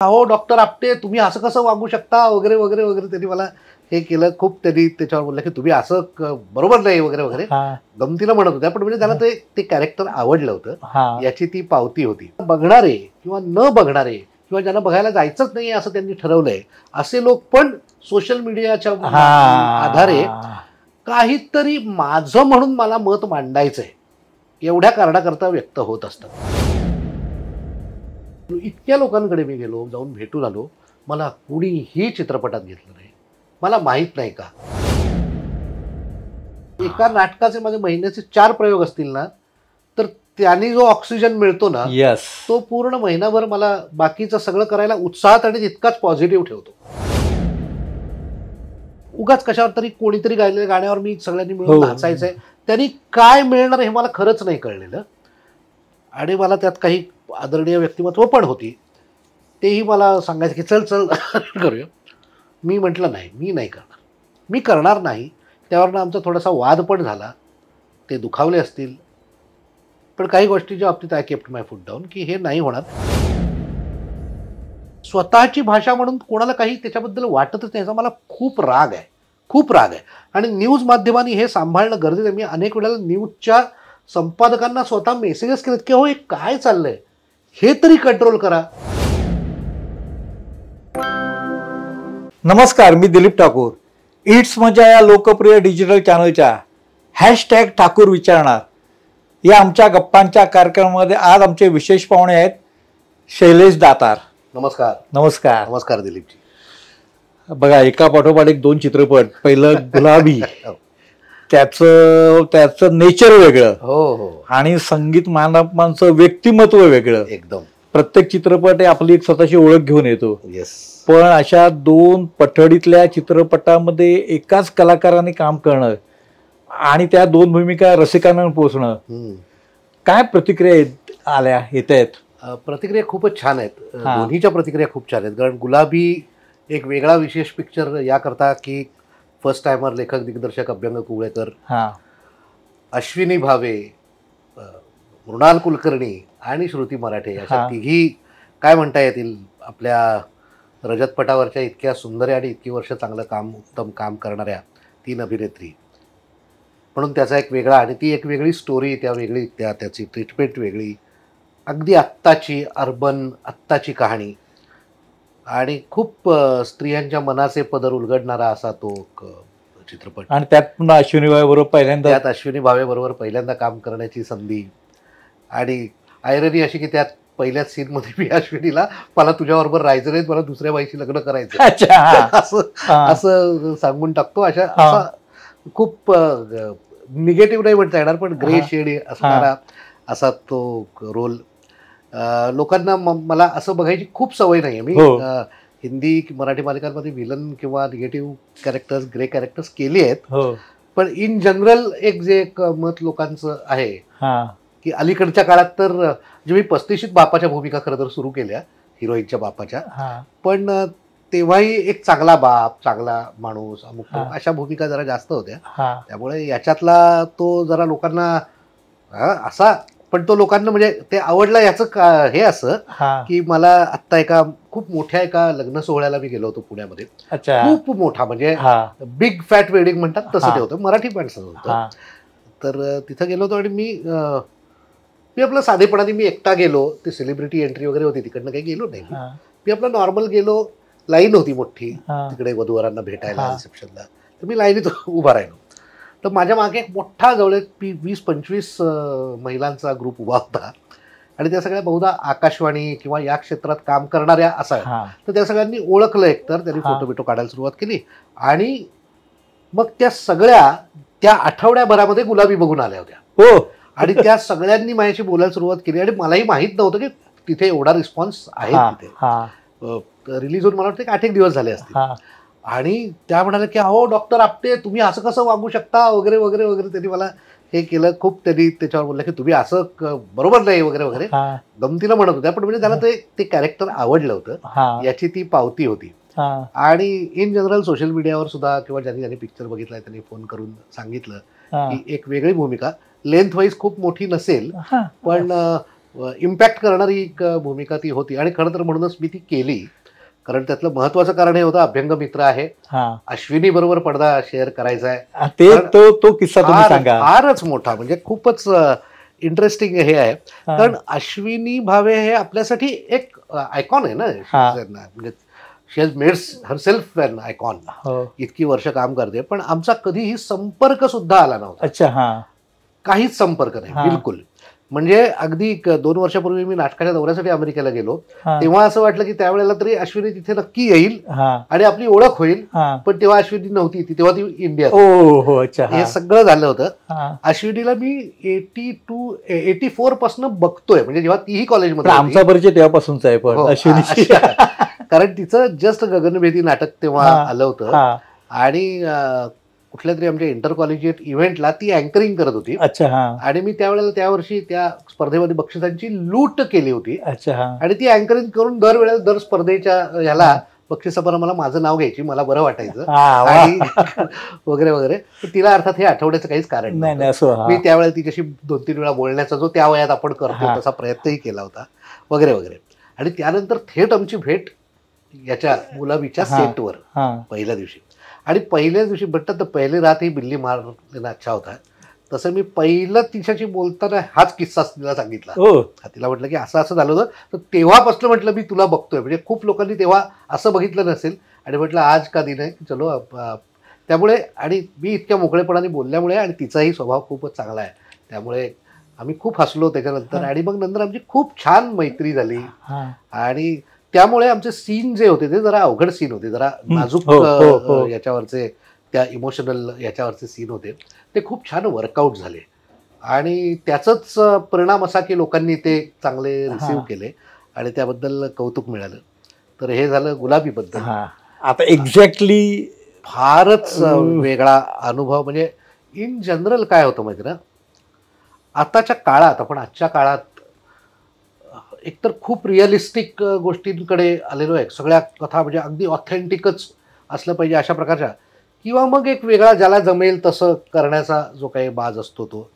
अहो डॉक्टर आपटे तुम्ही असं कसं वागू शकता वगैरे वगैरे वगैरे त्यांनी मला हे केलं खूप. त्यांनी त्याच्यावर बोललं की तुम्ही असं बरोबर नाही वगैरे वगैरे गमतीला म्हणत होत्या. पण म्हणजे त्याला ते कॅरेक्टर आवडलं होतं याची ती पावती होती. बघणारे किंवा न बघणारे किंवा ज्यांना बघायला जायचंच नाही असं त्यांनी ठरवलंय असे लोक पण सोशल मीडियाच्या आधारे काहीतरी माझं म्हणून मला मत मांडायचंय एवढ्या कारणाकरता व्यक्त होत असतात. इतक्या लोकांकडे मी गेलो, जाऊन भेटून आलो, मला कुणीही चित्रपटात घेतलं नाही. मला माहित नाही का. एका नाटकाचे माझे महिन्याचे 4 प्रयोग असतील ना, तर त्यांनी जो ऑक्सिजन मिळतो ना, तो पूर्ण महिनाभर मला बाकीचं सगळं करायला उत्साहात आणि तितकाच पॉझिटिव्ह ठेवतो. उगाच कशावर तरी कोणीतरी गायलेल्या गाण्यावर मी सगळ्यांनी मिळून नाचायचंय, त्यांनी काय मिळणार हे मला खरंच नाही कळलेलं. आणि मला त्यात काही आदरणीय व्यक्तिमत्व पण होती, तेही मला सांगायचं की चल चल करूया. मी म्हटलं नाही, मी नाही करणार, मी करणार नाही. त्यावरनं आमचा थोडासा वाद पण झाला. ते दुखावले असतील, पण काही गोष्टीच्या बाबतीत I kept my foot down की हे नाही होणार. स्वतःची भाषा म्हणून कोणाला काही त्याच्याबद्दल वाटतच नाही याचा मला खूप राग आहे, खूप राग आहे. आणि न्यूज माध्यमांनी हे सांभाळणं गरजेचं आहे. मी अनेक वेळेला न्यूजच्या संपादकांना स्वतः मेसेजेस केलेत की हो हे काय चाललंय, हे तरी कंट्रोल करा. नमस्कार, मी दिलीप ठाकूर. इट्स मजा या लोकप्रिय डिजिटल चॅनलच्या हॅशटॅग ठाकूर विचारणार या आमच्या गप्पांच्या कार्यक्रमामध्ये आज आमचे विशेष पाहुणे आहेत शैलेश दातार. नमस्कार. नमस्कार. नमस्कार दिलीपजी. बघा, एका पाठोपाठ एक 2 चित्रपट. पहिलं गुलाबी, त्याचं नेचर वेगळं, हो, आणि संगीत मानपांचं व्यक्तिमत्व वेगळं. एकदम. प्रत्येक चित्रपट आपली एक स्वतःची ओळख घेऊन येतो. येस. पण अशा 2 पठडीतल्या चित्रपटामध्ये एकाच कलाकाराने काम करणं आणि त्या 2 भूमिका रसिकांना पोहोचणं, काय प्रतिक्रिया आल्या येत आहेत? प्रतिक्रिया खूपच छान आहेत. दोन्हीच्या प्रतिक्रिया खूप छान आहेत. कारण गुलाबी एक वेगळा विशेष पिक्चर याकरता की फर्स्ट टायमर लेखक दिग्दर्शक अभ्यंग कुवळेकर, अश्विनी भावे, मृणाल कुलकर्णी आणि श्रुती मराठे अशा तिघी काय म्हणता येतील आपल्या रजतपटावरच्या इतक्या सुंदर आणि इतकी वर्ष चांगलं काम, उत्तम काम करणाऱ्या 3 अभिनेत्री. म्हणून त्याचा एक वेगळा आणि ती एक वेगळी स्टोरी, त्याची ट्रीटमेंट वेगळी, अगदी आत्ताची अर्बन आत्ताची कहाणी आणि खूप स्त्रियांच्या मनाचे पदर उलगडणारा असा तो चित्रपट. आणि त्यात पुन्हा अश्विनी भावे बरोबर पहिल्यांदा काम करण्याची संधी. आणि आयरनी अशी की त्यात पहिल्याच सीनमध्ये मी अश्विनीला मला तुझ्याबरोबर राहायचं नाही, मला दुसऱ्या बाईशी लग्न करायचं असं सांगून टाकतो. असा खूप निगेटिव्ह नाही म्हणता येणार, पण ग्रे शेड असणारा असा तो रोल. लोकांना मला असं बघायची खूप सवय नाही. मी हिंदी मराठी मालिकांमध्ये विलन किंवा निगेटिव्ह कॅरेक्टर्स, ग्रे कॅरेक्टर्स केली आहेत, पण इन जनरल एक जे एक मत लोकांचं आहे की अलीकडच्या काळात तर जे मी 35शीत बापाच्या भूमिका खरं तर सुरू केल्या, हिरोईनच्या बापाच्या, पण तेव्हाही एक चांगला बाप, चांगला माणूस, अमुक अशा भूमिका जरा जास्त होत्या. त्यामुळे याच्यातला तो जरा लोकांना असा, पण तो लोकांना म्हणजे ते आवडलं याचं हे असं की मला आत्ता खूप मोठ्या एका लग्न सोहळ्याला मी गेलो होतो पुण्यामध्ये. खूप मोठा म्हणजे बिग फॅट वेडिंग म्हणतात तसं ते होतं, मराठी माणसं होतं. तर तिथं गेलो होतो आणि मी आपलं साधेपणाने मी एकटा गेलो. ते सेलिब्रिटी एंट्री वगैरे होती, तिकडनं काही गेलो नाही. मी आपलं नॉर्मल गेलो. लाईन होती मोठी तिकडे वधूवरांना भेटायला रिसेप्शनला, तर मी लाईनीत उभा राहिलो. तर माझ्या मागे एक मोठा जवळ 20-25 महिलांचा ग्रुप उभा होता आणि त्या सगळ्या बहुधा आकाशवाणी किंवा या क्षेत्रात काम करणाऱ्या असा. तर त्या सगळ्यांनी ओळखलं, एकतर त्यांनी फोटो बिटो काढायला सुरुवात केली आणि मग त्या सगळ्या त्या आठवड्याभरामध्ये गुलाबी बघून आल्या होत्या. आणि त्या सगळ्यांनी माझ्याशी बोलायला सुरुवात केली आणि मलाही माहीत नव्हतं की तिथे एवढा रिस्पॉन्स आहे. तिथे रिलीज होऊन मला वाटतं की 8 दिवस झाले असतील. आणि त्या म्हणाल्या की अहो डॉक्टर आपटे तुम्ही असं कसं वागू शकता वगैरे वगैरे वगैरे. त्यांनी मला हे केलं खूप. त्यांनी त्याच्यावर बोललं की तुम्ही असं बरोबर नाही वगैरे वगैरे गमतीला म्हणत होत्या. पण म्हणजे त्याला ते कॅरेक्टर आवडलं होतं याची ती पावती होती. आणि इन जनरल सोशल मीडियावर सुद्धा किंवा ज्यांनी पिक्चर बघितलाय त्यांनी फोन करून सांगितलं की एक वेगळी भूमिका, लेंथ वाईज खूप मोठी नसेल, पण इम्पॅक्ट करणारी एक भूमिका ती होती. आणि खरं तर म्हणूनच मी ती केली, कारण त्यातलं महत्वाचं कारण हे होतं, अभ्यंग मित्र आहे, अश्विनी बरोबर पडदा शेअर करायचा आहे. तो किस्सा तुम्ही सांगा. फारच मोठा, म्हणजे खूपच इंटरेस्टिंग हे आहे. कारण अश्विनी भावे हे आपल्यासाठी एक आयकॉन आहे ना, म्हणजे she has made herself an icon. इतकी वर्ष काम करते, पण आमचा कधीही संपर्क सुद्धा आला नव्हता. अच्छा. काहीच संपर्क नाही बिलकुल. म्हणजे अगदी 2 वर्षापूर्वी मी नाटकाच्या दौऱ्यासाठी अमेरिकेला गेलो, तेव्हा असं वाटलं की त्यावेळेला तरी अश्विनी तिथे नक्की येईल आणि आपली ओळख होईल, पण तेव्हा अश्विनी नव्हती, तेव्हा ती इंडियात. हे सगळं झालं होतं. अश्विनीला मी 84 पासून बघतोय, म्हणजे जेव्हा तीही कॉलेजमध्ये. आमचा परिचय तेव्हापासूनच आहे. पण अश्विनी, कारण तिचं जस्ट गगनभेदी नाटक तेव्हा आलं होतं आणि कुठल्या तरी आमच्या इंटर कॉलेजिएट इव्हेंटला ती अँकरिंग करत होती. आणि मी त्यावेळेला त्यावर्षी त्या स्पर्धेमध्ये बक्षिसांची लूट केली होती. आणि ती अँकरिंग करून दरवेळेला दर स्पर्धेच्या ह्याला बक्षिसापर्यंत मला माझं नाव घ्यायची, मला बरं वाटायचं आणि वगैरे वगैरे. तिला अर्थात हे आठवण्याचं काहीच कारण नाही. मी त्यावेळेला तिच्याशी 2-3 वेळा बोलण्याचा जो त्या वयात आपण करतो तसा प्रयत्नही केला होता वगैरे वगैरे. आणि त्यानंतर थेट आमची भेट याच्या गुलाबीच्या सेटवर पहिल्या दिवशी. आणि पहिल्याच दिवशी भेटतात तर पहिले रात ही बिल्ली मार लेना अच्छा होता. तसं मी पहिलं तिच्याशी बोलताना हाच किस्सा तिला सांगितला. तिला म्हटलं की असं असं झालं होतं, तर तेव्हापासून म्हटलं मी तुला बघतोय. म्हणजे खूप लोकांनी तेव्हा असं बघितलं नसेल, आणि म्हटलं आज का दिन आहे की चलो. त्यामुळे आणि मी इतक्या मोकळेपणाने बोलल्यामुळे आणि तिचाही स्वभाव खूपच चांगला आहे, त्यामुळे आम्ही खूप हसलो त्याच्यानंतर. आणि मग नंतर आमची खूप छान मैत्री झाली. आणि त्यामुळे आमचे सीन जे होते ते जरा अवघड सीन होते, जरा नाजूक याच्यावरचे, त्या इमोशनल याच्यावरचे सीन होते, ते खूप छान वर्कआउट झाले. आणि त्याचाच परिणाम असा की लोकांनी ते चांगले रिसीव्ह केले आणि त्याबद्दल कौतुक मिळालं. तर हे झालं गुलाबीबद्दल. आता एक्झॅक्टली फारच वेगळा अनुभव. म्हणजे इन जनरल काय होतं माहिती ना, आताच्या काळात, आपण आजच्या काळात एकतर खूप रिअलिस्टिक गोष्टींकडे आलेलो आहे. सगळ्या कथा म्हणजे अगदी ऑथेंटिकच असलं पाहिजे अशा प्रकारच्या, किंवा मग एक वेगळा ज्याला जमेल तसं करण्याचा जो काही बाज असतो तो.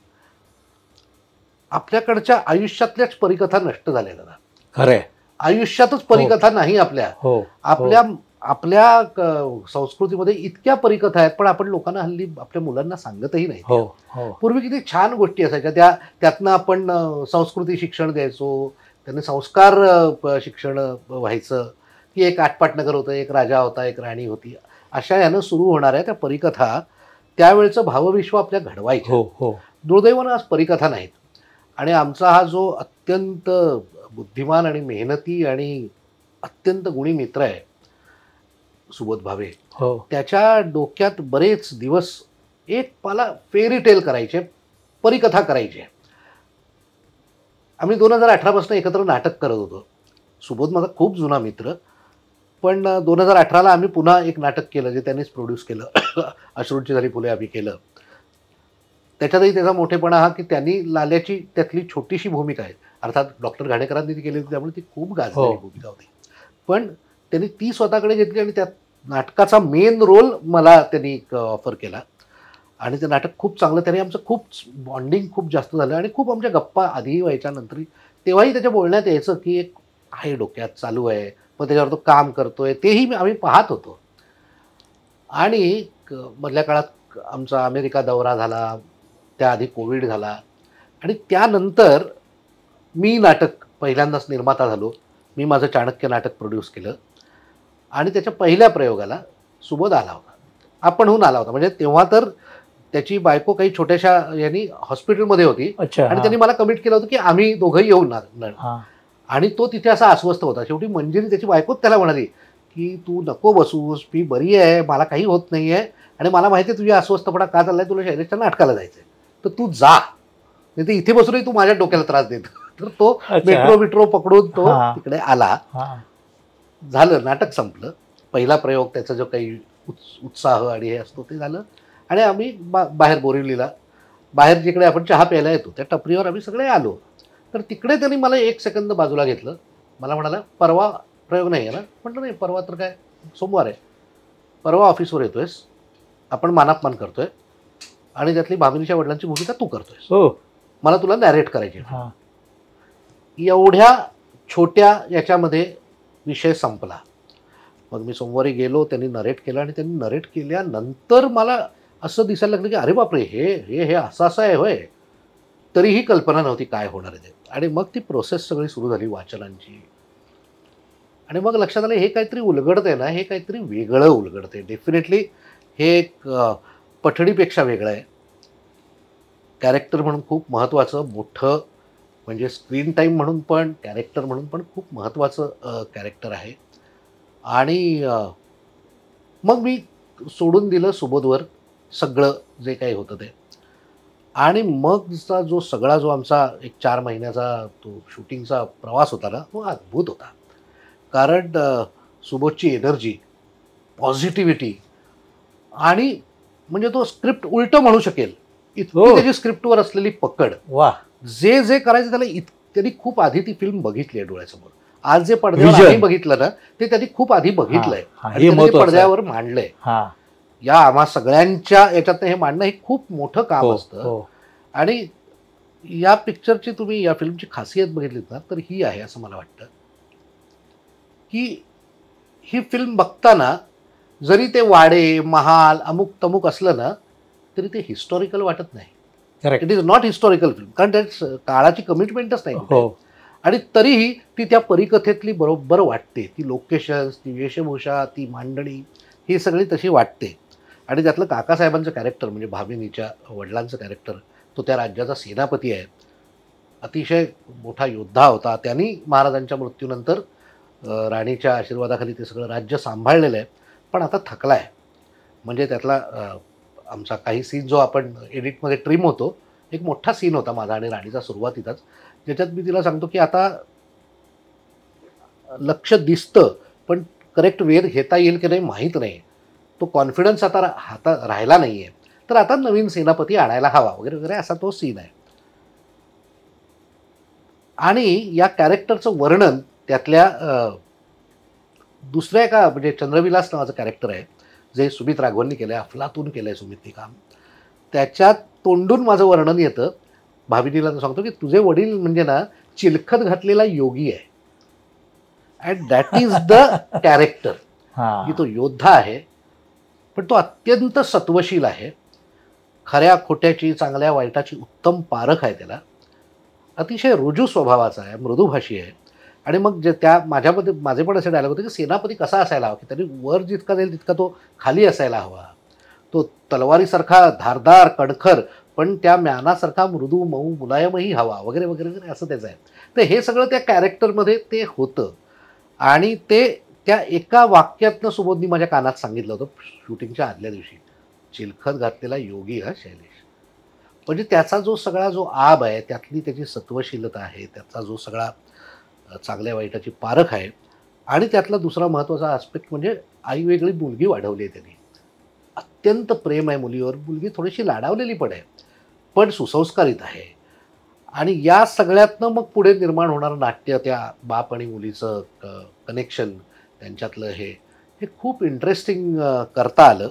आपल्याकडच्या आयुष्यातल्याच परिकथा नष्ट झाल्या दादा. खरंय, आयुष्यातच परिकथा नाही आपल्या. आपल्या संस्कृतीमध्ये इतक्या परिकथा आहेत, पण आपण लोकांना हल्ली आपल्या मुलांना सांगतही नाही. पूर्वी किती छान गोष्टी असायच्या, त्यातनं आपण संस्कृती शिक्षण द्यायचो, त्यांनी संस्कार शिक्षण व्हायचं, की एक आटपाटनगर होतं, एक राजा होता, एक राणी होती, अशा यानं सुरू होणाऱ्या त्या परिकथा त्यावेळचं भावविश्व आपल्या घडवायचं. दुर्दैवानं आज परिकथा नाहीत. आणि आमचा हा जो अत्यंत बुद्धिमान आणि मेहनती आणि अत्यंत गुणी मित्र आहे सुबोध भावे, त्याच्या डोक्यात बरेच दिवस एक मला फेरी टेल करायचे, परिकथा करायचे. आम्ही 2018 पासून एकत्र नाटक करत होतो. सुबोध माझा खूप जुना मित्र, पण 2018ला आम्ही पुन्हा एक नाटक केलं जे त्यांनीच प्रोड्यूस केलं, अश्रूंची झाली फुले आम्ही केलं. त्याच्यातही त्याचा मोठेपणा हा की त्यांनी लाल्याची त्यातली छोटीशी भूमिका आहे, अर्थात डॉक्टर घाणेकरांनी ती केली होती त्यामुळे ती खूप गाजलेली भूमिका होती, पण त्यांनी ती स्वतःकडे घेतली आणि त्यात नाटकाचा मेन रोल मला त्यांनी ऑफर केला. आणि ते नाटक खूप चांगलं, त्याने आमचं खूप बॉन्डिंग खूप जास्त झालं आणि खूप आमच्या गप्पा आधीही व्हायच्या, नंतरही तेव्हाही त्याच्या बोलण्यात यायचं की एक आहे डोक्यात चालू आहे, मग त्याच्यावर तो काम करतोय, तेही आम्ही पाहत होतो. आणि मधल्या काळात आमचा अमेरिका दौरा झाला, त्याआधी कोविड झाला, आणि त्यानंतर मी नाटक पहिल्यांदाच निर्माता झालो. मी माझं चाणक्य नाटक प्रोड्यूस केलं आणि त्याच्या पहिल्या प्रयोगाला सुबोध आला होता, आपणहून आला होता. म्हणजे तेव्हा तर त्याची बायको काही छोट्याशा यांनी हॉस्पिटलमध्ये होती आणि त्यांनी मला कमिट केलं होतं की आम्ही दोघंही येऊ ना. आणि तो तिथे असा अस्वस्थ होता. शेवटी मंजिरी त्याची बायकोच त्याला म्हणाली की तू नको बसूस, मी बरी आहे, मला काही होत नाही आहे आणि मला माहिती आहे तुझ्या अस्वस्थपणा का चाललाय, तुला शैलेशच्या नाटकाला जायचंय, तर तू जा, नाही तर इथे बसूनही तू माझ्या डोक्याला त्रास देतो. तर तो मेट्रो पकडून तो तिकडे आला. झालं, नाटक संपलं. पहिला प्रयोग, त्याचा जो काही उत्साह आणि हे असतो ते झालं. आणि आम्ही बाहेर बोरिवलीला, बाहेर जिकडे आपण चहा प्यायला येतो त्या टपरीवर आम्ही सगळे आलो. तर तिकडे त्यांनी मला 1 सेकंद बाजूला घेतलं. मला म्हणाला, परवा प्रयोग नाही आहे ना? म्हटलं नाही, परवा तर काय, सोमवार आहे, परवा ऑफिसवर येतोयस, आपण मानापमान करतोय आणि त्यातली भामिनीच्या वडिलांची भूमिका तू करतोयस, मला तुला नॅरेट करायची. एवढ्या छोट्या याच्यामध्ये विषय संपला. मग मी सोमवारी गेलो, त्यांनी नरेट केलं आणि त्यांनी नरेट केल्यानंतर मला असं दिसायला लागलं की अरे बापरे, हे हे हे असं असं आहे होय. तरीही कल्पना नव्हती काय होणार आहे ते. आणि मग ती प्रोसेस सगळी सुरू झाली वाचनांची. आणि मग लक्षात आलं हे काहीतरी उलगडतंय ना, हे काहीतरी वेगळं उलगडतंय. डेफिनेटली हे एक पठडीपेक्षा वेगळं आहे. कॅरेक्टर म्हणून खूप महत्त्वाचं मोठं, म्हणजे स्क्रीन टाईम म्हणून पण, कॅरेक्टर म्हणून पण खूप महत्त्वाचं कॅरेक्टर आहे. आणि मग मी सोडून दिलं सुबोधवर सगळं जे काही होतं ते. आणि मगचा जो सगळा जो आमचा एक 4 महिन्याचा तो शूटिंगचा प्रवास होता ना, तो अद्भुत होता. कारण सुबोधची एनर्जी, पॉझिटिव्हिटी आणि म्हणजे तो स्क्रिप्ट उलटं म्हणू शकेल इतकी त्याची स्क्रिप्टवर असलेली पकड. वा, जे जे करायचं त्याला त्यांनी खूप आधी ती फिल्म बघितली आहे डोळ्यासमोर. आज जे पडद्यावर आम्ही बघितलं ना, ते त्यांनी खूप आधी बघितलंय आणि त्यांनी पडद्यावर मांडलंय. या आम्हा सगळ्यांच्या याच्यात हे मांडणं हे खूप मोठं काम असतं. आणि या पिक्चरची तुम्ही या फिल्मची खासियत बघितलीत ना, तर ही आहे असं मला वाटतं की ही फिल्म बघताना जरी ते वाडे महाल अमुक तमुक असलं ना, तरी ते हिस्टॉरिकल वाटत नाही. It is not historical film, कारण त्या काळाची कमिटमेंटच नाही. आणि तरीही ती त्या परिकथेतली बरोबर वाटते. ती लोकेशन्स, ती वेशभूषा, ती मांडणी ही सगळी तशी वाटते. आणि त्यातलं काकासाहेबांचं कॅरेक्टर म्हणजे भामिनीच्या वडिलांचं कॅरेक्टर, तो त्या राज्याचा सेनापती आहे, अतिशय मोठा योद्धा होता. त्यांनी महाराजांच्या मृत्यूनंतर राणीच्या आशीर्वादाखाली ते सगळं राज्य सांभाळलेलं आहे, पण आता थकला आहे. म्हणजे त्यातला आमचा काही सीन जो आपण एडिटमध्ये ट्रिम होतो, एक मोठा सीन होता माझा आणि राणीचा सुरुवातीलाच, ज्याच्यात मी तिला सांगतो की आता लक्ष दिसतं पण करेक्ट वेध घेता येईल की नाही माहीत नाही. तो कॉन्फिडन्स आता राहिला नाही आहे, तर आता नवीन सेनापती आणायला हवा वगैरे वगैरे असा तो सीन आहे. आणि या कॅरेक्टरचं वर्णन त्यातल्या दुसऱ्या एका म्हणजे चंद्रविलास नावाचं कॅरेक्टर आहे, जे सुमित राघवननी केलं आहे, अफलातून केलं आहे सुमितनी काम. त्याच्यात तोंडून माझं वर्णन येतं. भाभिनीला सांगतो की तुझे वडील म्हणजे ना चिलखत घातलेला योगी आहे. And that is the character. की तो योद्धा आहे पण तो अत्यंत सत्वशील आहे. खऱ्या खोट्याची, चांगल्या वाईटाची उत्तम पारख आहे त्याला. अतिशय रुजू स्वभावाचा आहे, मृदुभाषी आहे. आणि मग जे त्या माझे पण असे डायलॉग होते की सेनापती कसा असायला हवा, की त्यांनी वर जितका जाईल तितका तो खाली असायला हवा. तो तलवारीसारखा धारदार कणखर पण त्या म्यानासारखा मृदू मऊ मुलायमही हवा वगैरे वगैरे वगैरे असं त्याचं आहे. तर हे सगळं त्या कॅरेक्टरमध्ये ते होतं. आणि ते त्या एका वाक्यातनं सुबोधनी माझ्या कानात सांगितलं होतं शूटिंगच्या आदल्या दिवशी, चिलखत घातलेला योगी हा शैलेश. म्हणजे त्याचा जो सगळा जो आब आहे, त्यातली त्याची सत्वशीलता आहे, त्याचा जो सगळा चांगल्या वाईटाची पारख आहे. आणि त्यातला दुसरा महत्त्वाचा आस्पेक्ट म्हणजे आई वेगळी मुलगी वाढवली आहे त्यांनी. अत्यंत प्रेम आहे मुलीवर. मुलगी थोडीशी लाडावलेली पण आहे, पण सुसंस्कारित आहे. आणि या सगळ्यातनं मग पुढे निर्माण होणारं नाट्य, त्या बाप आणि मुलीचं कनेक्शन, त्यांच्यातलं हे खूप इंटरेस्टिंग करता आलं.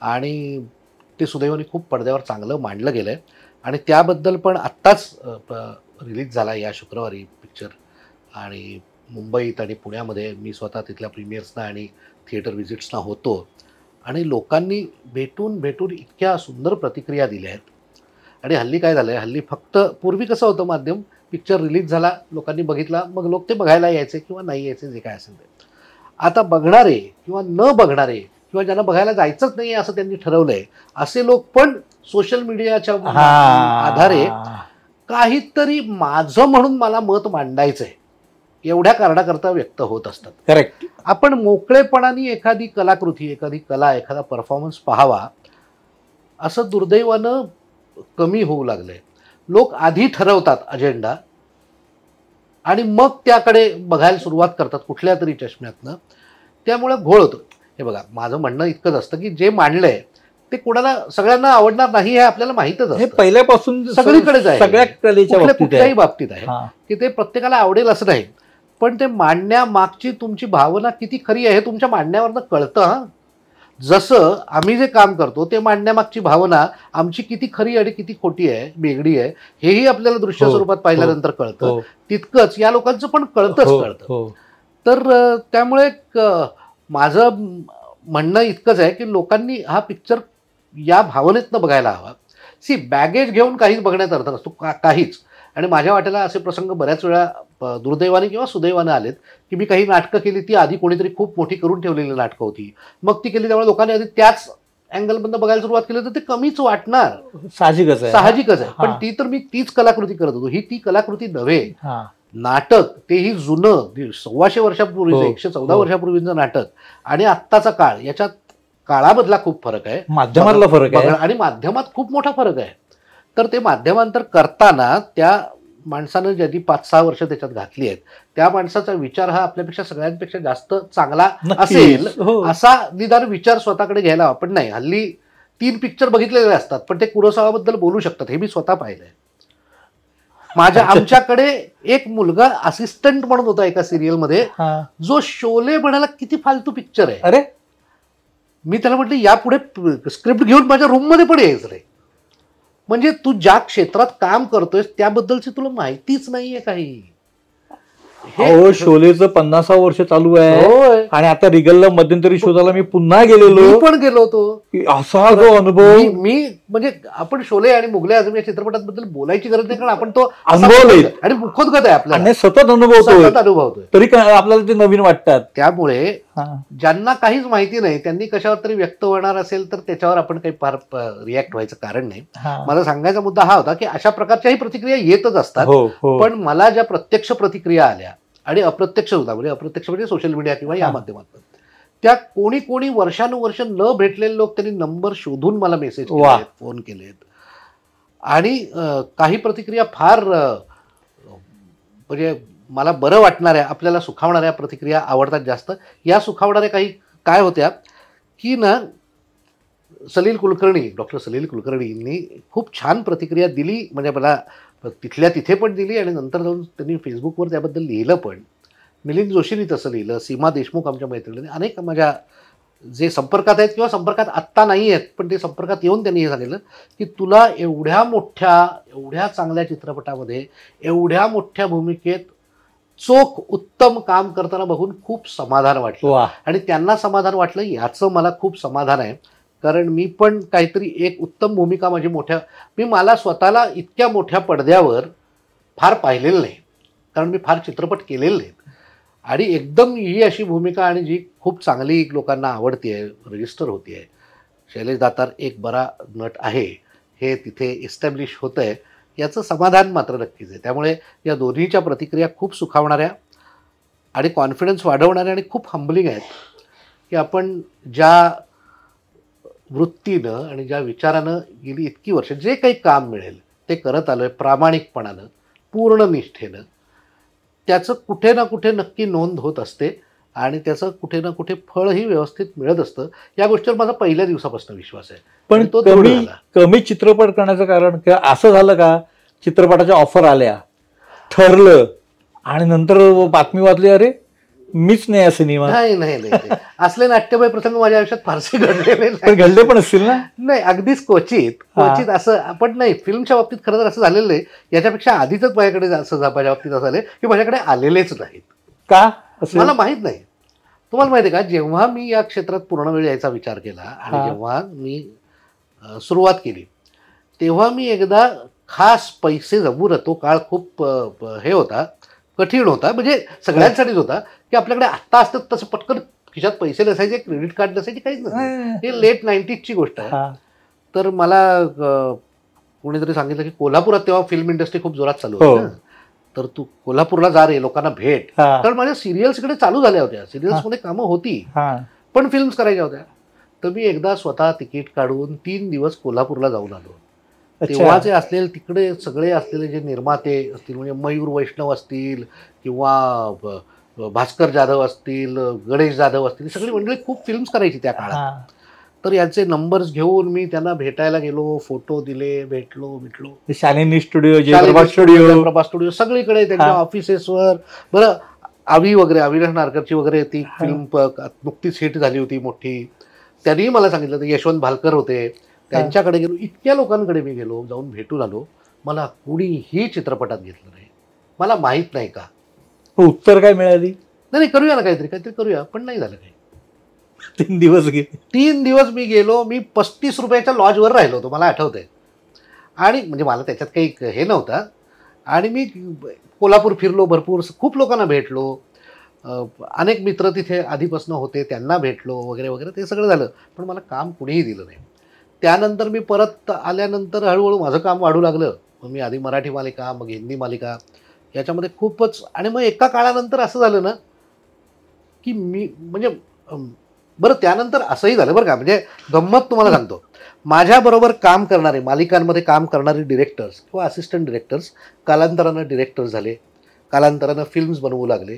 आणि ते सुदैवाने खूप पडद्यावर चांगलं मांडलं गेलं आहे. आणि त्याबद्दल पण आत्ताच रिलीज झाला या शुक्रवारी पिक्चर. आणि मुंबईत आणि पुण्यामध्ये मी स्वतः तिथल्या प्रीमियर्सना आणि थिएटर व्हिजिट्सना होतो. आणि लोकांनी भेटून इतक्या सुंदर प्रतिक्रिया दिल्या आहेत. आणि हल्ली काय झालं आहे, हल्ली फक्त पूर्वी कसं होतं माध्यम, पिक्चर रिलीज झाला, लोकांनी बघितला, मग लोक ते बघायला यायचे किंवा नाही यायचे, जे काय असेल ते. आता बघणारे किंवा न बघणारे किंवा ज्यांना बघायला जायचंच नाही असं त्यांनी ठरवलं आहे, असे लोक पण सोशल मीडियाच्या आधारे काहीतरी माझं म्हणून मला मत मांडायचं आहे एवढ्या कारणाकरता व्यक्त होत असतात. करेक्ट. आपण मोकळेपणाने एखादी कलाकृती, एखादी कला, एखादा परफॉर्मन्स पाहावा असं दुर्दैवानं कमी होऊ लागलंय. लोक आधी ठरवतात अजेंडा आणि मग त्याकडे बघायला सुरुवात करतात कुठल्या तरी चष्म्यातनं. त्यामुळे घोळ होतो. हे बघा, माझं म्हणणं इतकंच असतं की जे मांडलंय ते कोणाला सगळ्यांना आवडणार नाही हे आपल्याला माहीतच असतं. पहिल्यापासून सगळीकडेच आहे, सगळ्या कलेच्या कुठल्याही बाबतीत आहे की ते प्रत्येकाला आवडेल असं नाही. पण ते मांडण्यामागची तुमची भावना किती खरी आहे हे तुमच्या मांडण्यावरनं कळतं. जसं आम्ही जे काम करतो ते मांडण्यामागची भावना आमची किती खरी आणि किती खोटी आहे, वेगळी आहे, हेही आपल्याला दृश्य स्वरूपात पाहिल्यानंतर कळतं. तितकंच या लोकांचं पण कळतं. तर त्यामुळे माझं म्हणणं इतकंच आहे की लोकांनी हा पिक्चर या भावनेतनं बघायला हवा. बॅगेज घेऊन काहीच बघण्याचा अर्थ नसतो, काहीच. आणि माझ्या वाट्याला असे प्रसंग बऱ्याच वेळा दुर्दैवाने किंवा सुदैवाने आलेत की मी काही नाटकं केली, ती आधी कोणीतरी खूप मोठी करून ठेवलेली नाटकं होती, मग ती केली, त्यामुळे लोकांनी आधी त्याच अँगलमधनं बघायला सुरुवात केली तर ते कमीच वाटणार, साहजिकच आहे. पण ती तर मी तीच कलाकृती करत होतो, ही ती कलाकृती नव्हे. नाटक तेही जुनं 125 वर्षापूर्वीचं 114 वर्षापूर्वीचं नाटक आणि आत्ताचा काळ, याच्यात काळामधला खूप फरक आहे, माध्यमातला फरक आहे आणि माध्यमात खूप मोठा फरक आहे. तर ते माध्यमांतर करताना त्या माणसानं ज्यांनी 5-6 वर्ष त्याच्यात घातली आहेत त्या माणसाचा विचार हा आपल्यापेक्षा सगळ्यांपेक्षा जास्त चांगला असेल असा निदान विचार स्वतःकडे घ्यायला हवा. पण नाही, हल्ली 3 पिक्चर बघितलेले असतात पण ते कुरोसावाबद्दल बोलू शकतात, हे मी स्वतः पाहिलंय. आमच्याकडे एक मुलगा असिस्टंट म्हणून होता एका सिरियलमध्ये, जो शोले म्हणाला किती फालतू पिक्चर आहे. अरे मी त्याला म्हटलं यापुढे स्क्रिप्ट घेऊन माझ्या रूममध्ये पण यायचं रे. म्हणजे तू ज्या क्षेत्रात काम करतोयस त्याबद्दलची तुला माहितीच नाहीये काही. शोलेचं 50 वर्ष चालू आहे आणि आता रिगलला मध्यंतरी शोधायला मी पुन्हा गेलेलो, पण गेलो होतो. असा जो अनुभव मी म्हणजे आपण शोले आणि मुघले आझम या चित्रपटांबद्दल बोलायची गरज नाही, कारण आपण तो अनुभवलंय आणि मुखोद्गत आहे आपल्याला, सतत अनुभवतोय, तरी आपल्याला ते नवीन वाटतात. त्यामुळे ज्यांना काहीच माहिती नाही त्यांनी कशावर तरी व्यक्त होणार असेल तर त्याच्यावर आपण काही फार रिॲक्ट व्हायचं कारण नाही. मला सांगायचा मुद्दा हा होता की अशा प्रकारच्याही प्रतिक्रिया येतच असतात, पण मला ज्या प्रत्यक्ष प्रतिक्रिया आल्या आणि अप्रत्यक्ष सुद्धा, म्हणजे अप्रत्यक्ष म्हणजे सोशल मीडिया किंवा या माध्यमातून, त्या कोणी वर्षानुवर्ष न भेटलेले लोक त्यांनी नंबर शोधून मला मेसेज केलेत, फोन केलेत. आणि काही प्रतिक्रिया फार म्हणजे मला बरं वाटणाऱ्या, आपल्याला सुखावणाऱ्या प्रतिक्रिया आवडतात जास्त. या सुखावणाऱ्या काही काय होत्या की ना, डॉक्टर सलील कुलकर्णींनी खूप छान प्रतिक्रिया दिली, म्हणजे मला तिथल्या तिथे पण दिली आणि नंतर जाऊन त्यांनी फेसबुकवर त्याबद्दल लिहिलं पण. मिलिंद जोशींनी तसं लिहिलं, सीमा देशमुख आमच्या मैत्रिणीने, अनेक माझ्या जे संपर्कात आहेत किंवा संपर्कात आत्ता नाही आहेत पण ते संपर्कात येऊन त्यांनी हे सांगितलं की तुला एवढ्या चांगल्या चित्रपटामध्ये एवढ्या मोठ्या भूमिकेत चोख उत्तम काम करताना बघून खूप समाधान वाटलं. आणि त्यांना समाधान वाटलं याचं मला खूप समाधान आहे, कारण मी पण काहीतरी एक उत्तम भूमिका मी मला स्वतःला इतक्या मोठ्या पडद्यावर फार पाहिलेलं नाही, कारण मी फार चित्रपट केलेले नाहीत. आणि एकदम ही अशी भूमिका आणि जी खूप चांगली लोकांना आवडते, रजिस्टर होती आहे, शैलेश दातार एक बरा नट आहे हे तिथे इस्टॅब्लिश होतं आहे, याचं समाधान मात्र नक्कीच आहे. त्यामुळे या दोन्हीच्या प्रतिक्रिया खूप सुखावणाऱ्या आणि कॉन्फिडन्स वाढवणाऱ्या आणि खूप हंबलिंग आहेत की आपण ज्या वृत्तीनं आणि ज्या विचारानं गेली इतकी वर्ष जे काही काम मिळेल ते करत आलो आहे प्रामाणिकपणानं, पूर्ण निष्ठेनं, त्याचं कुठे ना कुठे नक्की नोंद होत असते आणि त्याचं कुठे ना कुठे फळही व्यवस्थित मिळत असतं. या गोष्टीवर माझा पहिल्या दिवसापासून विश्वास आहे. पण तो कमी चित्रपट करण्याचं कारण किंवा असं झालं का, चित्रपटाच्या ऑफर आल्या, ठरलं आणि नंतर बातमी वाचली अरे मीच नाही या सिनेमा? नाही असले नाट्यमय प्रसंग माझ्या आयुष्यात फारसे घडले पण असतील ना? नाही, अगदीच क्वचित असं. पण नाही, फिल्मच्या बाबतीत खरं तर असं झालेलं नाही. याच्यापेक्षा आधीच माझ्याकडे असं माझ्या बाबतीत असं झालं की माझ्याकडे आलेलेच नाहीत. का मला माहित नाही. तुम्हाला माहिती आहे का, जेव्हा मी या क्षेत्रात पूर्ण वेळ यायचा विचार केला आणि जेव्हा मी सुरुवात केली तेव्हा मी एकदा खास पैसे जमून, तो काळ खूप हे होता, कठीण होता, म्हणजे सगळ्यांसाठीच होता की आपल्याकडे आत्ता असतं तसं पटकन खिशात पैसे नसायचे, क्रेडिट कार्ड नसायचे, काहीच नसायचं. हे लेट 90sची गोष्ट आहे. तर मला कोणीतरी सांगितलं की कोल्हापुरात तेव्हा फिल्म इंडस्ट्री खूप जोरात चालू होती, तर तू कोल्हापूरला जा रे, लोकांना भेट. कारण माझ्या सिरियल्स इकडे चालू झाल्या होत्या, सिरियल्समध्ये कामं होती पण फिल्म्स करायच्या होत्या. तर मी एकदा स्वतः तिकीट काढून 3 दिवस कोल्हापूरला जाऊन आलो. तेव्हाचे असलेले तिकडे सगळे असलेले जे निर्माते असतील, म्हणजे मयूर वैष्णव असतील किंवा भास्कर जाधव असतील, गणेश जाधव असतील, सगळी मंडळी खूप फिल्म्स करायची त्या काळात. तर यांचे नंबर्स घेऊन मी त्यांना भेटायला गेलो, फोटो दिले, भेटलो. शालिनी स्टुडिओ, प्रभास स्टुडिओ, सगळीकडे त्यांच्या ऑफिसेसवर. बरं, अविनाश नारकरची वगैरे ती फिल्म नुकतीच हिट झाली होती मोठी, त्यांनी मला सांगितलं, यशवंत भालकर होते, त्यांच्याकडे गेलो, इतक्या लोकांकडे मी गेलो, जाऊन भेटून आलो, मला कुणीही चित्रपटात घेतलं नाही. मला माहीत नाही का. उत्तर काय मिळाली? नाही करूया ना, काहीतरी करूया, पण नाही झालं काही. 3 दिवस गेले. 3 दिवस मी गेलो, मी 35 रुपयाच्या लॉजवर राहिलो होतो, मला आठवतंय. आणि म्हणजे मला त्याच्यात काही हे नव्हतं. आणि मी कोल्हापूर फिरलो भरपूर, खूप लोकांना भेटलो, अनेक मित्र तिथे आधीपासून होते, त्यांना भेटलो वगैरे वगैरे, ते सगळं झालं. पण मला काम कुणीही दिलं नाही. त्यानंतर मी परत आल्यानंतर हळूहळू माझं काम वाढू लागलं. मग मी आधी मराठी मालिका, मग हिंदी मालिका, याच्यामध्ये खूपच. आणि मग एका काळानंतर असं झालं ना की मी म्हणजे बरं, त्यानंतर असंही झालं बरं का, म्हणजे गंमत तुम्हाला सांगतो. माझ्याबरोबर काम करणारे, मालिकांमध्ये काम करणारे डिरेक्टर्स किंवा असिस्टंट डिरेक्टर्स कालांतरानं डिरेक्टर्स झाले, कालांतरानं फिल्म्स बनवू लागले.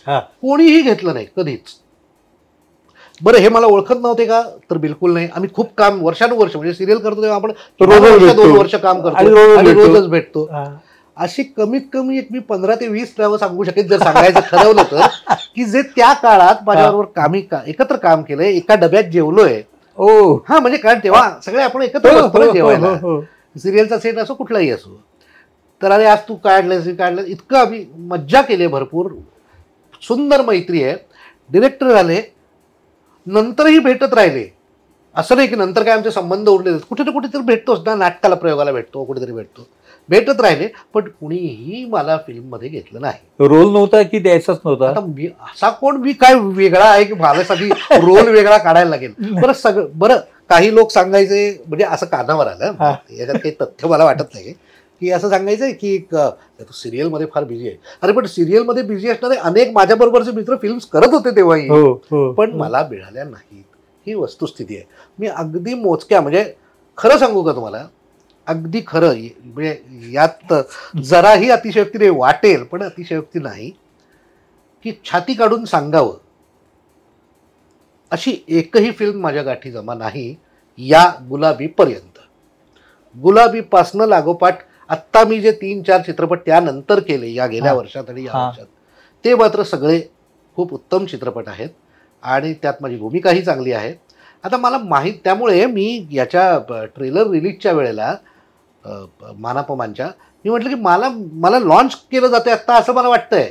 कोणीही घेतलं नाही कधीच. बरं, हे मला ओळखत नव्हते का? तर बिलकुल नाही. आम्ही खूप काम वर्षानुवर्ष, म्हणजे सिरियल करतो तेव्हा आपण 2 वर्ष काम करतो आणि रोजच भेटतो. अशी कमीत कमी एक मी 15 ते 20 नावं सांगू शकेन जर सांगायचं ठरवलं तर, की जे त्या काळात माझ्याबरोबर एकत्र काम केलंय, एका डब्यात जेवलोय. हा, म्हणजे कारण तेव्हा सगळे आपण एकत्र बसतो जेवायला, सिरियलचा सेट असो कुठलाही असो. तर अरे आज तू काढलंस, इतकं आम्ही मज्जा केली, भरपूर सुंदर मैत्री आहे. डिरेक्टर झाले, नंतरही भेटत राहिले. असं नाही की नंतर काय आमचे संबंध उरले, कुठे ना कुठेतरी भेटतोच ना, नाटकाला प्रयोगाला भेटतो, कुठेतरी भेटतो, भेटत राहिले. पण कुणीही मला फिल्ममध्ये घेतलं नाही. रोल नव्हता की द्यायचाच नव्हता? आता मी असा कोण, मी काय वेगळा आहे की माझ्यासाठी रोल वेगळा काढायला लागेल? बरं काही लोक सांगायचे, म्हणजे असं कानावर आलं, याच्यात काही तथ्य मला वाटत नाही, की असं सांगायचं की तू सिरियलमध्ये फार बिझी आहे. अरे पण सिरियलमध्ये बिझी असणारे अनेक माझ्याबरोबरचे मित्र फिल्म्स करत होते तेव्हाही, पण मला मिळाल्या नाहीत. ही वस्तुस्थिती आहे. मी अगदी मोजक्या, म्हणजे खरं सांगू का तुम्हाला, अगदी खरं, म्हणजे यात जराही अतिशयोक्ती वाटेल, पण अतिशयोक्ती नाही, की छाती काढून सांगावं अशी एकही फिल्म माझ्या गाठी जमा नाही या गुलाबीपर्यंत. गुलाबीपासनं लागोपाठ आत्ता मी जे 3-4 चित्रपट त्यानंतर केले या गेल्या वर्षात आणि या वर्षात, ते मात्र सगळे खूप उत्तम चित्रपट आहेत आणि त्यात माझी भूमिकाही चांगली आहे. आता मला माहीत, त्यामुळे मी याच्या ट्रेलर रिलीजच्या वेळेला मानापमानच्या मी म्हटलं की मला लॉन्च केलं जाते आत्ता असं मला वाटतंय.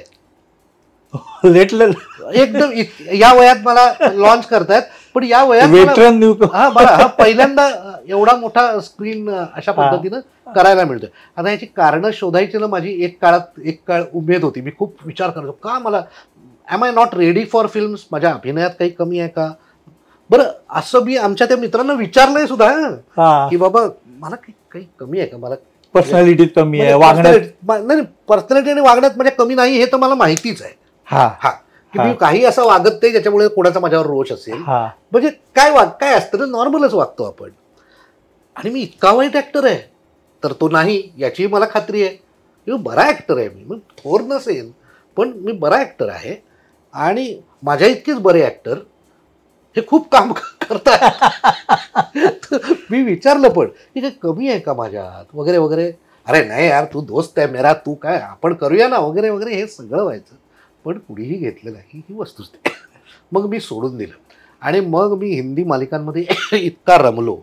एकदम या वयात मला लॉन्च करतायत, पण या वयात पहिल्यांदा एवढा मोठा स्क्रीन अशा पद्धतीनं करायला मिळतोय. आता याची कारणं शोधायची ना, माझी एक काळ उमेद होती. मी खूप विचार करतो का मला, am I not ready for films, माझ्या अभिनयात काही कमी आहे का? बरं, असं मी आमच्या त्या मित्रांना विचारलंय सुद्धा की बाबा मला काही कमी आहे का, मला पर्सनॅलिटी कमी आहे, नाही पर्सनॅलिटी आणि वागण्यात म्हणजे कमी नाही, हे तर मला माहितीच आहे. की मी काही असं वागत नाही ज्याच्यामुळे कोणाचा माझ्यावर रोष असेल. म्हणजे काय असतं ना, नॉर्मलच वागतो आपण. आणि मी इतका वाईट ऍक्टर आहे तर तो नाही, याची मला खात्री आहे. मी बरा ऍक्टर आहे, मी थोर नसेल पण मी बरा ऍक्टर आहे. आणि माझ्या इतकेच बरे ऍक्टर हे खूप काम करतात. मी विचारलं पण की काही कमी आहे का माझ्यात वगैरे वगैरे. अरे नाही यार, तू दोस्त आहे मेरा, तू काय आपण करूया ना वगैरे वगैरे, हे सगळं व्हायचं. पण कुणीही घेतलं नाही, ही वस्तुस्थिती. मग मी सोडून दिलं आणि मग मी हिंदी मालिकांमध्ये इतका रमलो,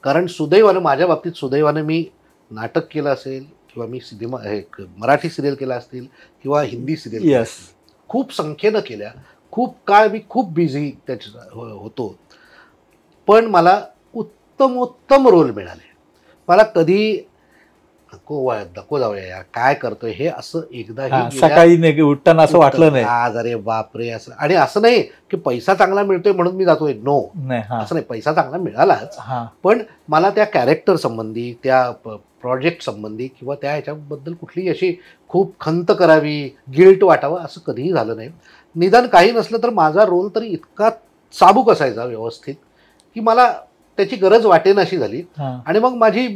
कारण सुदैवानं, माझ्या बाबतीत सुदैवानं, मी नाटक केलं असेल किंवा मी सिनेमा मराठी सिरियल केला असतील किंवा हिंदी सिरियल खूप संख्येनं केल्या. खूप काळ मी खूप बिझी होतो, पण मला उत्तमोत्तम रोल मिळाले. मला कधी नको जाऊया यार, काय करतोय हे, असं एकदाही सकाळी उठताना असं वाटलं नाही आज अरे बापरे असं. आणि असं नाही की पैसा चांगला मिळतोय म्हणून मी जातोय, नो, असं नाही, पैसा चांगला मिळालाच, पण मला त्या कॅरेक्टर संबंधी, त्या प्रोजेक्ट संबंधी किंवा त्या ह्याच्याबद्दल कुठलीही अशी खूप खंत करावी, गिल्ट वाटावं असं कधीही झालं नाही. निदान काही नसलं तर माझा रोल तरी इतका चाबूक असायचा व्यवस्थित की मला त्याची गरज वाटेन अशी झाली. आणि मग माझी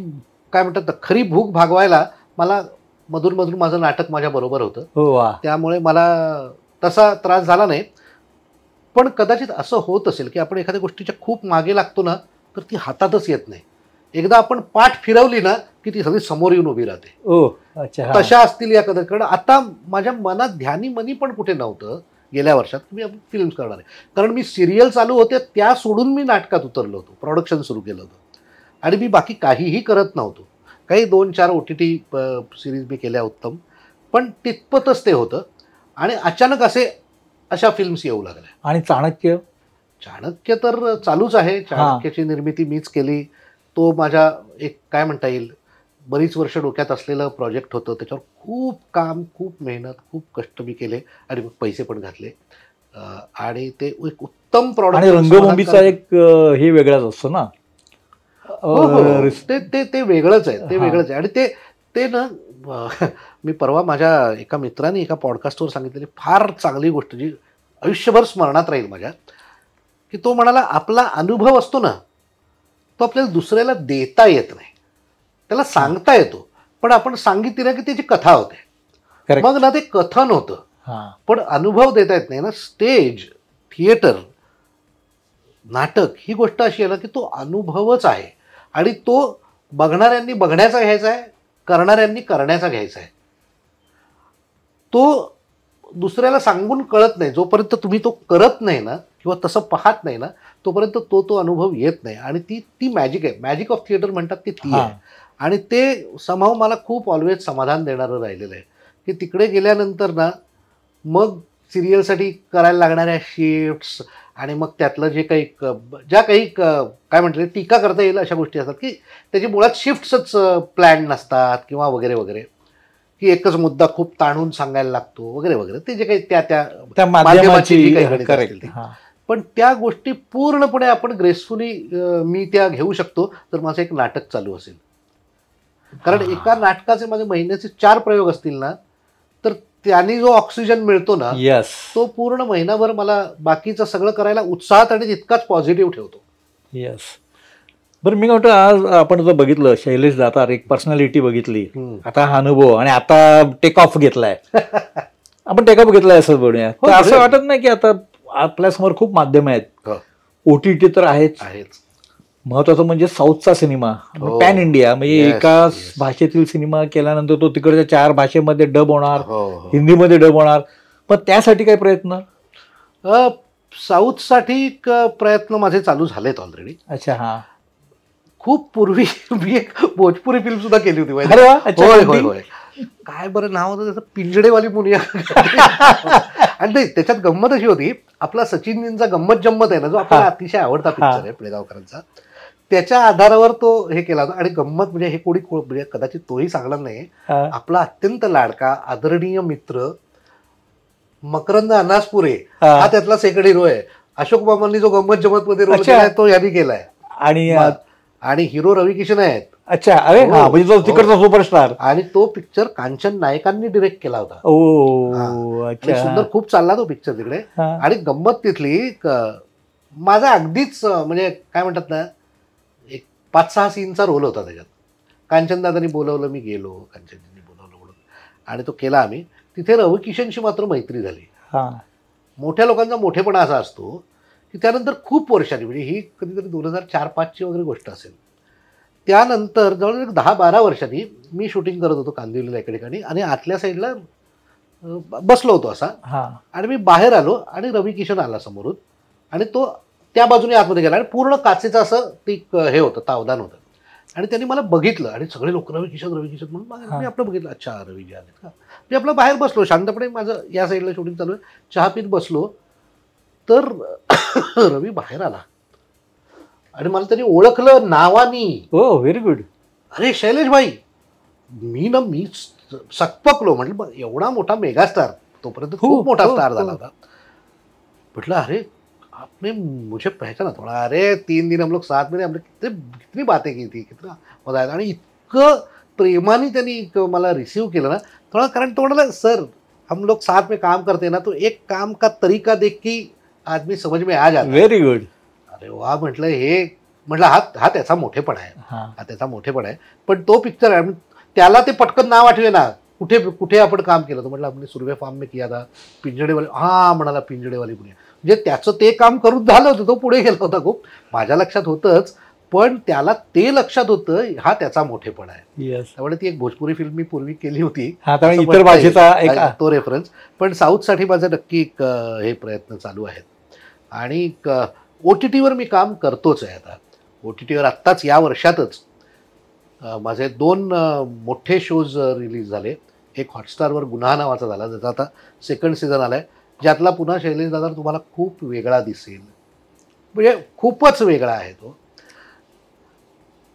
काय म्हणतात खरी भूक भागवायला मला मधून मधून माझं नाटक माझ्या बरोबर होतं, त्यामुळे मला तसा त्रास झाला नाही. पण कदाचित असं होत असेल की आपण एखाद्या गोष्टीच्या खूप मागे लागतो ना, तर ती हातातच येत नाही. एकदा आपण पाठ फिरवली ना की ती सगळी समोर येऊन उभी राहते. तशा असतील या कदाचित. कारण आता माझ्या मनात ध्यानी मनी पण कुठे नव्हतं गेल्या वर्षात मी फिल्म्स करणार आहे. कारण मी सिरियल चालू होते त्या सोडून मी नाटकात उतरलो होतो, प्रोडक्शन सुरू केलं होतं आणि मी बाकी काहीही करत नव्हतो. काही 2-4 OTT सिरीज मी केल्या उत्तम, पण तितपतच ते होतं आणि अचानक अशा फिल्म्स येऊ लागल्या. आणि चाणक्य तर चालूच आहे. चाणक्याची निर्मिती मीच केली. तो माझ्या एक काय म्हणता येईल बरीच वर्ष डोक्यात असलेलं प्रोजेक्ट होतं. त्याच्यावर खूप काम, खूप मेहनत, खूप कष्ट मी केले आणि मग पैसे पण घातले आणि ते एक उत्तम प्रॉडक्ट. आणि रंगभूमीचा एक हे वेगळाच असतो ना. ते वेगळंच आहे, ते वेगळंच आहे. आणि ते ना मी परवा माझ्या एका मित्राने एका पॉडकास्टवर सांगितलेली फार चांगली गोष्ट जी आयुष्यभर स्मरणात राहील माझ्या, की तो म्हणाला आपला अनुभव असतो ना तो आपल्याला दुसऱ्याला देता येत नाही, त्याला सांगता येतो, पण आपण सांगितली ना की त्याची कथा होते, मग ना ते कथन होतं, पण अनुभव देता येत नाही ना. स्टेज, थिएटर, नाटक ही गोष्ट अशी आहे ना की तो अनुभवच आहे आणि तो बघणाऱ्यांनी बघण्याचा घ्यायचा आहे, करणाऱ्यांनी करण्याचा घ्यायचा आहे. तो दुसऱ्याला सांगून कळत नाही. जोपर्यंत तुम्ही तो करत नाही ना किंवा तसं पाहत नाही ना तोपर्यंत तो अनुभव येत नाही. आणि ती मॅजिक आहे. मॅजिक ऑफ थिएटर म्हणतात ती आहे. आणि ते समहाऊ मला खूप ऑलवेज समाधान देणारं राहिलेलं आहे की तिकडे गेल्यानंतर ना मग सिरियलसाठी करायला लागणाऱ्या शिफ्ट्स आणि मग त्यातलं जे काही ज्या काही काय म्हणतात टीका करता येईल अशा गोष्टी असतात की त्याची मुळात शिफ्ट्सच प्लॅन नसतात किंवा वगैरे वगैरे, की एकच मुद्दा खूप ताणून सांगायला लागतो वगैरे वगैरे, ते जे काही त्या माध्यमाची जी काही गणित असतील ती. पण त्या गोष्टी पूर्णपणे आपण ग्रेसफुली मी त्या घेऊ शकतो जर माझं एक नाटक चालू असेल. कारण एका नाटकाचे माझे महिन्याचे 4 प्रयोग असतील ना तर त्यांनी जो ऑक्सिजन मिळतो ना तो पूर्ण महिनाभर मला बाकीचं सगळं करायला उत्साहात आणि तितकाच पॉझिटिव्ह ठेवतो. येस. बरं, मी म्हणतो आज आपण जर बघितलं शैलेश दातार एक पर्सनॅलिटी बघितली, आता हा अनुभव आणि आता टेक ऑफ घेतलाय आपण टेक ऑफ घेतलाय असं बोलूया. असं वाटत नाही की आता आपल्यासमोर खूप माध्यम आहेत, OTT तर आहेच, महत्वाचं म्हणजे साऊथचा सिनेमा पॅन इंडिया, म्हणजे एका भाषेतील सिनेमा केल्यानंतर तो तिकडच्या 4 भाषेमध्ये डब होणार, हिंदीमध्ये डब होणार. पण त्यासाठी काय प्रयत्न? साऊथसाठी प्रयत्न माझे चालू झालेत ऑलरेडी. अच्छा. हा. खूप पूर्वी मी एक भोजपुरी फिल्म सुद्धा केली होती. होय होय होय. काय बरं नाव होतं त्याचं, पिंजडेवाली मुनिया. आणि नाही त्याच्यात गंमत अशी होती, आपला सचिनजींचा गंमत जम्मत आहे ना जो आपल्याला अतिशय आवडता पिक्चर आहे पिळगावकरांचा, त्याच्या आधारावर तो हे केला होता. आणि गंमत म्हणजे हे कोणी म्हणजे कदाचित तोही सांगणार नाही, आपला अत्यंत लाडका आदरणीय मित्र मकरंद अनासपुरे हा त्यातला सेकंड हिरो आहे. अशोक मामांनी जो गंमत जम्मत मध्ये रोल केलाय तो यांनी केलाय. आणि हिरो रवी किशन आहेत. अच्छा. अरे म्हणजे तो तिकडचा सुपरस्टार. आणि तो पिक्चर कांचन नायकांनी डिरेक्ट केला होता. सुंदर खूप चालला तो पिक्चर तिकडे. आणि गंमत तिथली माझा अगदीच म्हणजे काय म्हणतात ना एक 5-6 सीनचा रोल होता त्याच्यात. कांचन दादांनी बोलवलं, मी गेलो, कांचनजींनी बोलवलं म्हणून आणि तो केला आम्ही. तिथे रवी किशनशी मात्र मैत्री झाली. मोठ्या लोकांचा मोठेपणा असा असतो की त्यानंतर खूप वर्षांनी, म्हणजे ही कधीतरी 2004-05ची वगैरे गोष्ट असेल, त्यानंतर जवळजवळ 10-12 वर्षांनी मी शूटिंग करत होतो कांदिवलीला एका ठिकाणी आणि आतल्या साईडला बसलो होतो असा. आणि मी बाहेर आलो आणि रवी किशन आला समोरून आणि तो त्या बाजूने आतमध्ये गेला आणि पूर्ण काचेचं असं ती हे होतं, तावदान होतं. आणि त्यांनी मला बघितलं आणि सगळे लोक रवी किशन म्हणून मी आपलं बघितलं. अच्छा रवीजी आलेत का. मी आपलं बाहेर बसलो शांतपणे, माझं या साईडला शूटिंग चालू आहे, चहा पीत बसलो, तर रवी बाहेर आला आणि मला त्यांनी ओळखलं नावानी. हो, व्हेरी गुड. अरे शैलेश भाई. मी सकपकलो. म्हटलं एवढा मोठा मेगास्टार, तोपर्यंत खूप मोठा स्टार झाला होता. म्हटलं अरे आपने मुझे पहचाना थोड़ा. अरे 3 दिन हम लोग साथ में, हमने कितनी बातें की थी, कितना मजा आया. आणि इतकं प्रेमाने त्यांनी मला रिसीव केलं ना थोडा. कारण तो म्हणाला सर हम लोग साथ में काम करते ना तो एक काम का तरीका देख की आदमी समझ में आ जाता. Very good. अरे वा म्हटलं हे, म्हटलं हा त्याचा मोठेपणा आहे, हा त्याचा मोठेपणा आहे. पण तो पिक्चर आहे त्याला ते पटकन नाव आठवे ना, कुठे कुठे आपण काम केलं. तो म्हटलं आपण सुर्वे फार्म में किया था, पिंजडेवाली. हा म्हणाला पिंजडेवाली पुणे. म्हणजे त्याचं ते काम करून झालं होतं, तो पुढे गेला होता खूप. माझ्या लक्षात होतंच, पण त्याला ते लक्षात होतं, हा त्याचा मोठेपणा आहे. येस. त्यामुळे ती एक भोजपुरी फिल्म मी पूर्वी केली होती, हा, त्यामुळे असं इतर म्हणता येईल. भाषेचा एक तो रेफरन्स. पण साऊथसाठी माझे नक्की हे प्रयत्न चालू आहेत. आणि OTTवर मी काम करतोच आहे आता. OTTवर आत्ताच या वर्षातच माझे 2 मोठे शोज रिलीज झाले. एक हॉटस्टारवर गुन्हा नावाचा झाला, ज्याचा आता सेकंड सीझन आलाय, ज्यातला पुन्हा शैलेश दादा तुम्हाला खूप वेगळा दिसेल. म्हणजे खूपच वेगळा आहे तो.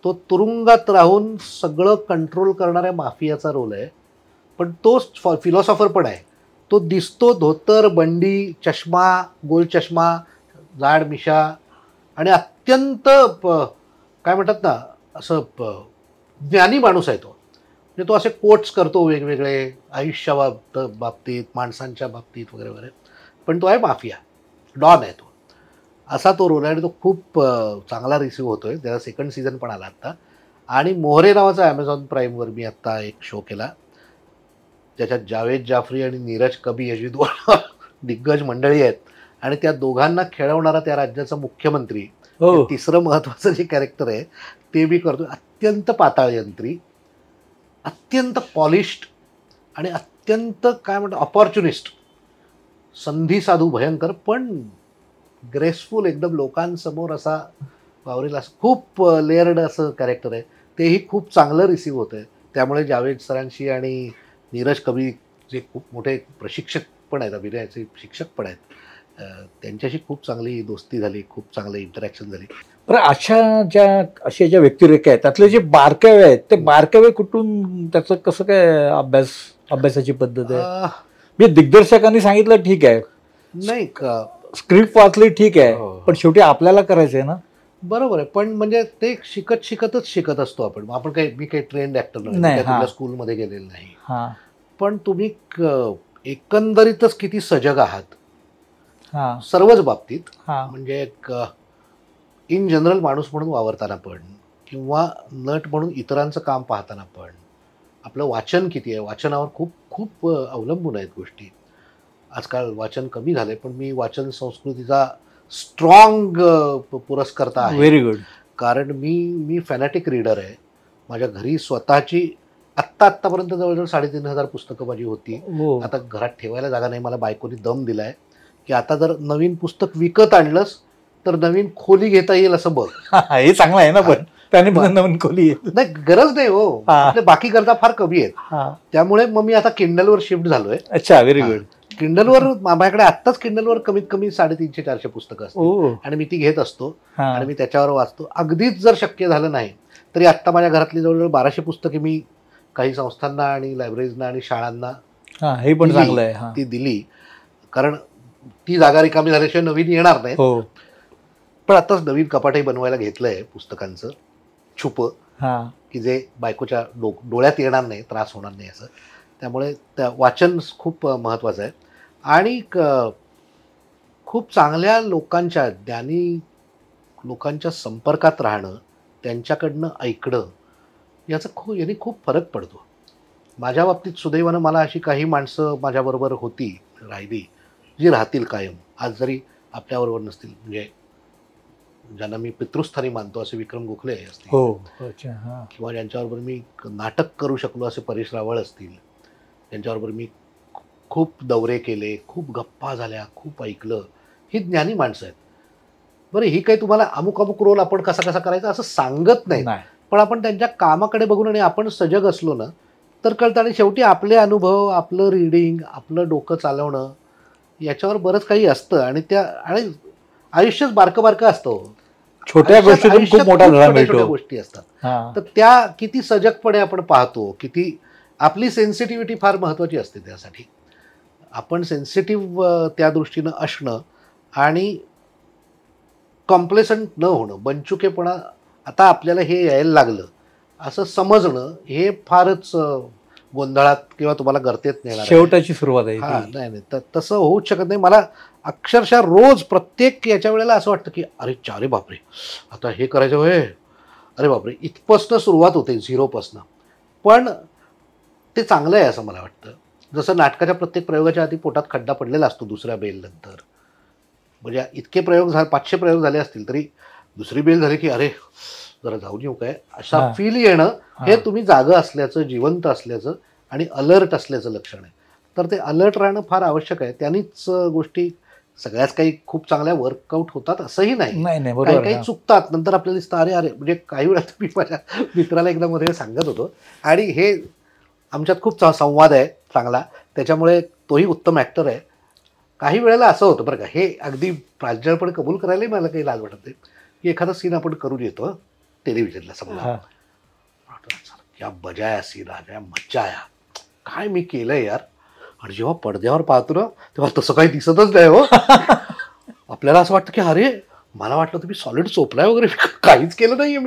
तो तुरुंगात राहून सगळं कंट्रोल करणाऱ्या माफियाचा रोल आहे, पण तोच फिलॉसॉफर पण आहे. तो दिसतो धोतर, बंडी, चष्मा, गोल चष्मा, जाड मिशा आणि अत्यंत काय म्हणतात ना, असं ज्ञानी माणूस आहे तो. म्हणजे तो असे कोट्स करतो वेगवेगळे आयुष्या बाबतीत, माणसांच्या बाबतीत वगैरे वगैरे, पण तो आहे माफिया, डॉन आहे तो. असा तो रोल आहे आणि तो खूप चांगला रिसीव्ह होतोय. त्याचा सेकंड सीझन पण आला आत्ता. आणि मोहरे नावाचा Amazon प्राईमवर मी आत्ता एक शो केला, ज्याच्यात जावेद जाफरी आणि नीरज कबी अशी 2 दिग्गज मंडळी आहेत. आणि त्या दोघांना खेळवणारा त्या राज्याचा मुख्यमंत्री, तिसरं महत्त्वाचं जे कॅरेक्टर आहे ते मी करतो. अत्यंत पाताळयंत्री, अत्यंत पॉलिश्ड आणि अत्यंत काय म्हणतात ऑपॉर्च्युनिस्ट, संधी साधू भयंकर, पण ग्रेसफुल एकदम, लोकांसमोर असा वावरेल, असं खूप लेअर्ड असं कॅरेक्टर आहे. तेही खूप चांगलं रिसीव्ह होतं आहे. त्यामुळे जावेद सरांशी आणि नीरज कबी, जे खूप मोठे प्रशिक्षक पण आहेत, अभिनयाचे शिक्षक पण आहेत, त्यांच्याशी खूप चांगली दोस्ती झाली, खूप चांगली इंटरॅक्शन झाली. पण अशा ज्या व्यक्तिरेखा आहेत त्यातले जे बारकावे आहेत, ते बारकावे कुठून, त्याचं कसं काय अभ्यासाची पद्धत आहे? मी दिग्दर्शकांनी सांगितलं ठीक आहे, नाही स्क्रिप्ट वाचली ठीक आहे, पण शेवटी आपल्याला करायचं आहे ना. बरोबर आहे. पण म्हणजे ते शिकतच शिकत असतो आपण. मी काही ट्रेंड ऍक्टर नाही, स्कूलमध्ये गेलेलं नाही. पण तुम्ही एकंदरीतच किती सजग आहात सर्वच बाबतीत. म्हणजे एक इन जनरल माणूस म्हणून वावरताना पण, किंवा नट म्हणून इतरांचं काम पाहताना पण, आपलं वाचन किती आहे, वाचनावर खूप खूप अवलंबून आहेत गोष्टी. आजकाल वाचन कमी झालंय, पण मी वाचन संस्कृतीचा स्ट्रॉंग पुरस्कर्ता आहे. Very good. कारण मी फॅनॅटिक रीडर आहे. माझ्या घरी स्वतःची आत्तापर्यंत जवळजवळ 3,500 पुस्तकं माझी होती. आता घरात ठेवायला जागा नाही. मला बायकोनी दम दिलाय की आता जर नवीन पुस्तक विकत आणलंस तर नवीन खोली घेता येईल असं बघ. हे चांगलं आहे ना, पण त्याने नवीन खोली नाही, गरज नाही हो, आपल्या बाकी गरजा फार कमी आहेत. त्यामुळे मग मी आता किंडलवर शिफ्ट झालोय. अच्छा, व्हेरी गुड. किंडलवर माझ्याकडे आत्ताच किंडलवर कमीत कमी 350-400 पुस्तकं असतात आणि मी ती घेत असतो आणि मी त्याच्यावर वाचतो. अगदीच जर शक्य झालं नाही तरी आत्ता माझ्या घरातली जवळजवळ 1200 पुस्तके मी काही संस्थांना आणि लायब्ररीजना आणि शाळांना हे पण चांगलं आहे ती दिली, कारण ती जागा रिकामी झाल्याशिवाय नवीन येणार नाही. पण आताच नवीन कपाटही बनवायला घेतलंय पुस्तकांचं छुपं, की जे बायकोच्या डोळ्यात येणार नाही, त्रास होणार नाही असं. त्यामुळे त्या वाचन खूप महत्त्वाचं आहे. आणि खूप चांगल्या लोकांच्या, ज्ञानी लोकांच्या संपर्कात राहणं, त्यांच्याकडनं ऐकणं, याने खूप फरक पडतो. माझ्या बाबतीत सुदैवानं मला अशी काही माणसं माझ्याबरोबर राहिली जी राहतील कायम, आज जरी आपल्याबरोबर नसतील. म्हणजे ज्यांना मी पितृस्थानी मानतो असे विक्रम गोखले असतील, किंवा ज्यांच्याबरोबर मी नाटक करू शकलो असे परेश रावळ असतील, त्यांच्याबरोबर मी खूप दौरे केले, खूप गप्पा झाल्या, खूप ऐकलं, ही ज्ञानी माणसं आहेत. बरं, ही काही तुम्हाला अमुक रोल आपण कसा करायचा असं सांगत नाही, पण आपण त्यांच्या कामाकडे बघून आणि आपण सजग असलो ना तर कळतं. आणि शेवटी आपले अनुभव, आपलं रीडिंग, आपलं डोकं चालवणं, याच्यावर बरंच काही असतं. आणि आयुष्यच बारकं असतं. छोट्या गोष्टीतून खूप मोठा धडा मिळतो. गोष्टी असतात, तर त्या किती सजगपणे आपण पाहतो, किती आपली सेन्सिटिव्हिटी फार महत्त्वाची असते. त्यासाठी आपण सेन्सिटिव्ह त्या दृष्टीनं असणं आणि कॉम्प्लेसंट न होणं, बनचुकेपणा आता आपल्याला हे यायला लागलं असं समजणं, हे फारच गोंधळात किंवा तुम्हाला गर्तेत नेणार शेवटाची सुरुवात आहे. नाही, तसं होऊच शकत नाही. मला अक्षरशः रोज प्रत्येक याच्या वेळेला असं वाटतं की अरे बापरे, आता हे करायचं होय, अरे बापरे, इथपासनं सुरुवात होते, 0पासनं. पण ते चांगलं आहे असं मला वाटतं. जसं नाटकाच्या प्रत्येक प्रयोगाच्या आधी पोटात खड्डा पडलेला असतो दुसऱ्या बेलनंतर. म्हणजे इतके प्रयोग 500 प्रयोग झाले असतील तरी दुसरी बेल झाली की अरे जरा जाऊन येऊ काय असा फील येणं हे तुम्ही जागं असल्याचं, जिवंत असल्याचं आणि अलर्ट असल्याचं लक्षण आहे. तर ते अलर्ट राहणं फार आवश्यक आहे. त्यांनीच गोष्टी सगळ्याच काही खूप चांगल्या वर्कआउट होतात असंही नाही, काही काही चुकतात. नंतर आपल्याला दिसतं अरे अरे, म्हणजे काही वेळा मी माझ्या मित्राला एकदा मध्ये सांगत होतो आणि हे आमच्यात खूप संवाद आहे चांगला, त्याच्यामुळे तोही उत्तम ॲक्टर आहे. काही वेळेला असं होतं बरं का, हे अगदी प्रांजळपणे कबूल करायलाही मला काही लाज वाटत नाही, की एखादा सीन आपण करून येतो टेलिव्हिजनला समजा, क्या बजाया सीन आ गया, मज्जा आया, काय मी केलंय यार. आणि जेव्हा पडद्यावर पाहतो ना तेव्हा तसं काही दिसतच नाही हो. आपल्याला असं वाटतं की अरे मला वाटलं तुम्ही सॉलिड चोपलाय वगैरे, काहीच केलं नाहीये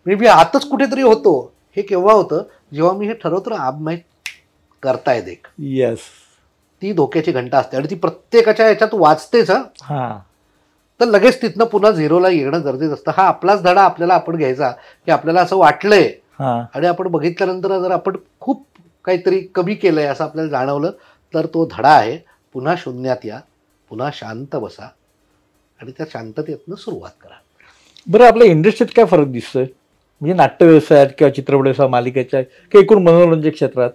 मी आतच कुठेतरी होतो. हे केव्हा होतं, जेव्हा मी हे ठरवतो ना आप मैं करतायत एक, येस, ती धोक्याची घंटा असते आणि ती प्रत्येकाच्या याच्यात वाचतेच. तर लगेच तिथनं पुन्हा झिरोला येणं गरजेचं असतं. हा आपलाच धडा आपल्याला आपण घ्यायचा, की आपल्याला असं वाटलंय आणि आपण बघितल्यानंतर जर आपण खूप काहीतरी कमी केलंय असं आपल्याला जाणवलं तर तो धडा आहे, पुन्हा शून्यात या, पुन्हा शांत बसा आणि त्या शांततेतनं सुरुवात करा. बरं, आपल्या इंडस्ट्रीत काय फरक दिसतोय, म्हणजे नाट्य व्यवसायात किंवा चित्रपट व्यवसाय, मालिकेच्या किंवा एकूण मनोरंजक क्षेत्रात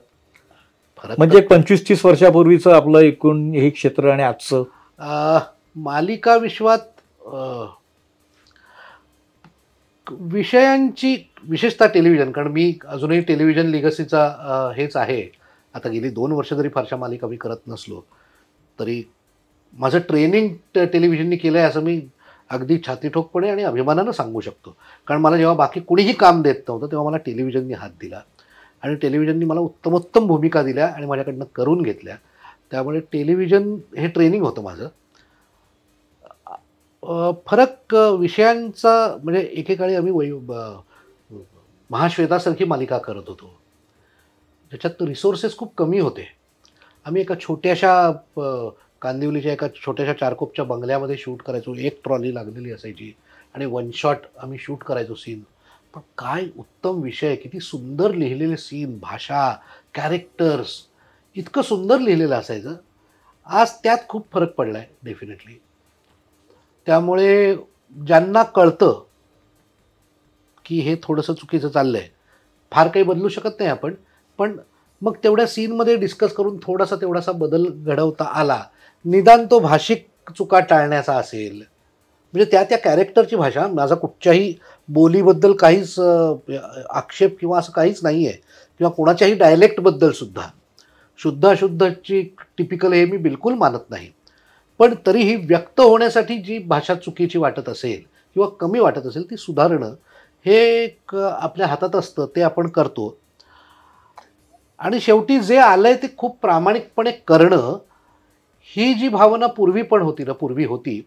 फरक, म्हणजे 25-30 वर्षापूर्वीचं आपलं एकूण हे क्षेत्र आणि आजचं? मालिका विश्वात विषयांची, विशेषतः टेलिव्हिजन, कारण मी अजूनही टेलिव्हिजन लिगसीचा हेच आहे. आता गेली 2 वर्ष जरी फारशा मालिका मी करत नसलो तरी माझं ट्रेनिंग टेलिव्हिजननी केलं आहे असं मी अगदी छातीठोकपणे आणि अभिमानानं सांगू शकतो. कारण मला जेव्हा बाकी कुणीही काम देत नव्हतं तेव्हा मला टेलिव्हिजननी हात दिला आणि टेलिव्हिजननी मला उत्तमोत्तम भूमिका दिल्या आणि माझ्याकडनं करून घेतल्या. त्यामुळे टेलिव्हिजन हे ट्रेनिंग होतं माझं. फरक विषयांचा म्हणजे एकेकाळी आम्ही महाश्वेतासारखी मालिका करत होतो, ज्याच्यात रिसोर्सेस खूप कमी होते. आम्ही एका छोट्याशा कांदिवलीच्या एका छोट्याशा 4 कोपच्या बंगल्यामध्ये शूट करायचो. 1 ट्रॉली लागलेली असायची आणि 1 शॉट आम्ही शूट करायचो सीन. पण काय उत्तम विषय, किती सुंदर लिहिलेले सीन, भाषा, कॅरेक्टर्स इतकं सुंदर लिहिलेलं असायचं. आज त्यात खूप फरक पडला आहे डेफिनेटली. त्यामुळे ज्यांना कळतं की हे थोडंसं चुकीचं चाललं आहे, फार काही बदलू शकत नाही आपण, पण मग तेवढ्या सीनमध्ये डिस्कस करून तेवढासा बदल घडवता आला, निदान तो भाषिक चुका टाळण्याचा असेल. म्हणजे त्या कॅरेक्टरची भाषा, माझा कुठच्याही बोलीबद्दल काहीच आक्षेप किंवा असं काहीच नाही आहे, किंवा कोणाच्याही डायलेक्टबद्दल सुद्धा शुद्धाशुद्धची टिपिकल हे मी बिलकुल मानत नाही. पण तरीही व्यक्त होण्यासाठी जी भाषा चुकीची वाटत असेल किंवा कमी वाटत असेल ती सुधारणं हे एक आपल्या हातात असतं, ते आपण करतो. आणि शेवटी जे आलंय ते खूप प्रामाणिकपणे करणं, ही जी भावना पूर्वी होती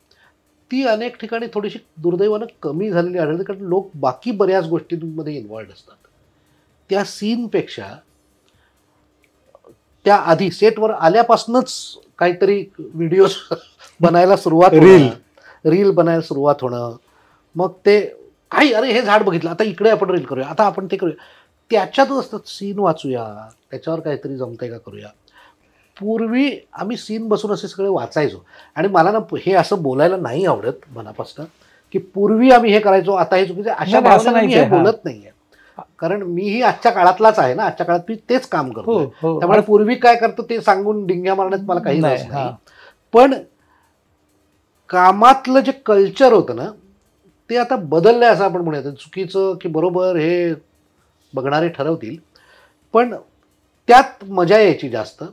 ती अनेक ठिकाणी थोडीशी दुर्दैवानं कमी झालेली आढळते. कारण लोक बाकी बऱ्याच गोष्टींमध्ये इन्व्हॉल्ड असतात. त्या सीनपेक्षा त्या आधी सेटवर आल्यापासूनच काहीतरी व्हिडिओ बनायला सुरुवात होणं, रील बनायला सुरुवात होणं, मग ते काही अरे हे झाड बघितलं, आता इकडे आपण रील करूया, आता आपण ते करूया, त्याच्यातच असतात. सीन वाचूया, त्याच्यावर काहीतरी जमतंय का करूया. पूर्वी आम्ही सीन बसून असे सगळे वाचायचो. आणि मला ना हे असं बोलायला नाही आवडत मनापासून की पूर्वी आम्ही हे करायचो आता हे चुकीचं, अशा भावना मी हे बोलत नाहीये. कारण मीही आजच्या काळातलाच आहे ना, आजच्या काळात मी तेच काम करतो. त्यामुळे पूर्वी काय करतो ते सांगून डिंग्या मारण्यात मला काही रस नाही. पण कामातलं जे कल्चर होतं ना ते आता बदललंय असं आपण म्हणूया. चुकीचं की बरोबर हे बघणारे ठरवतील, पण त्यात मजा यायची जास्त.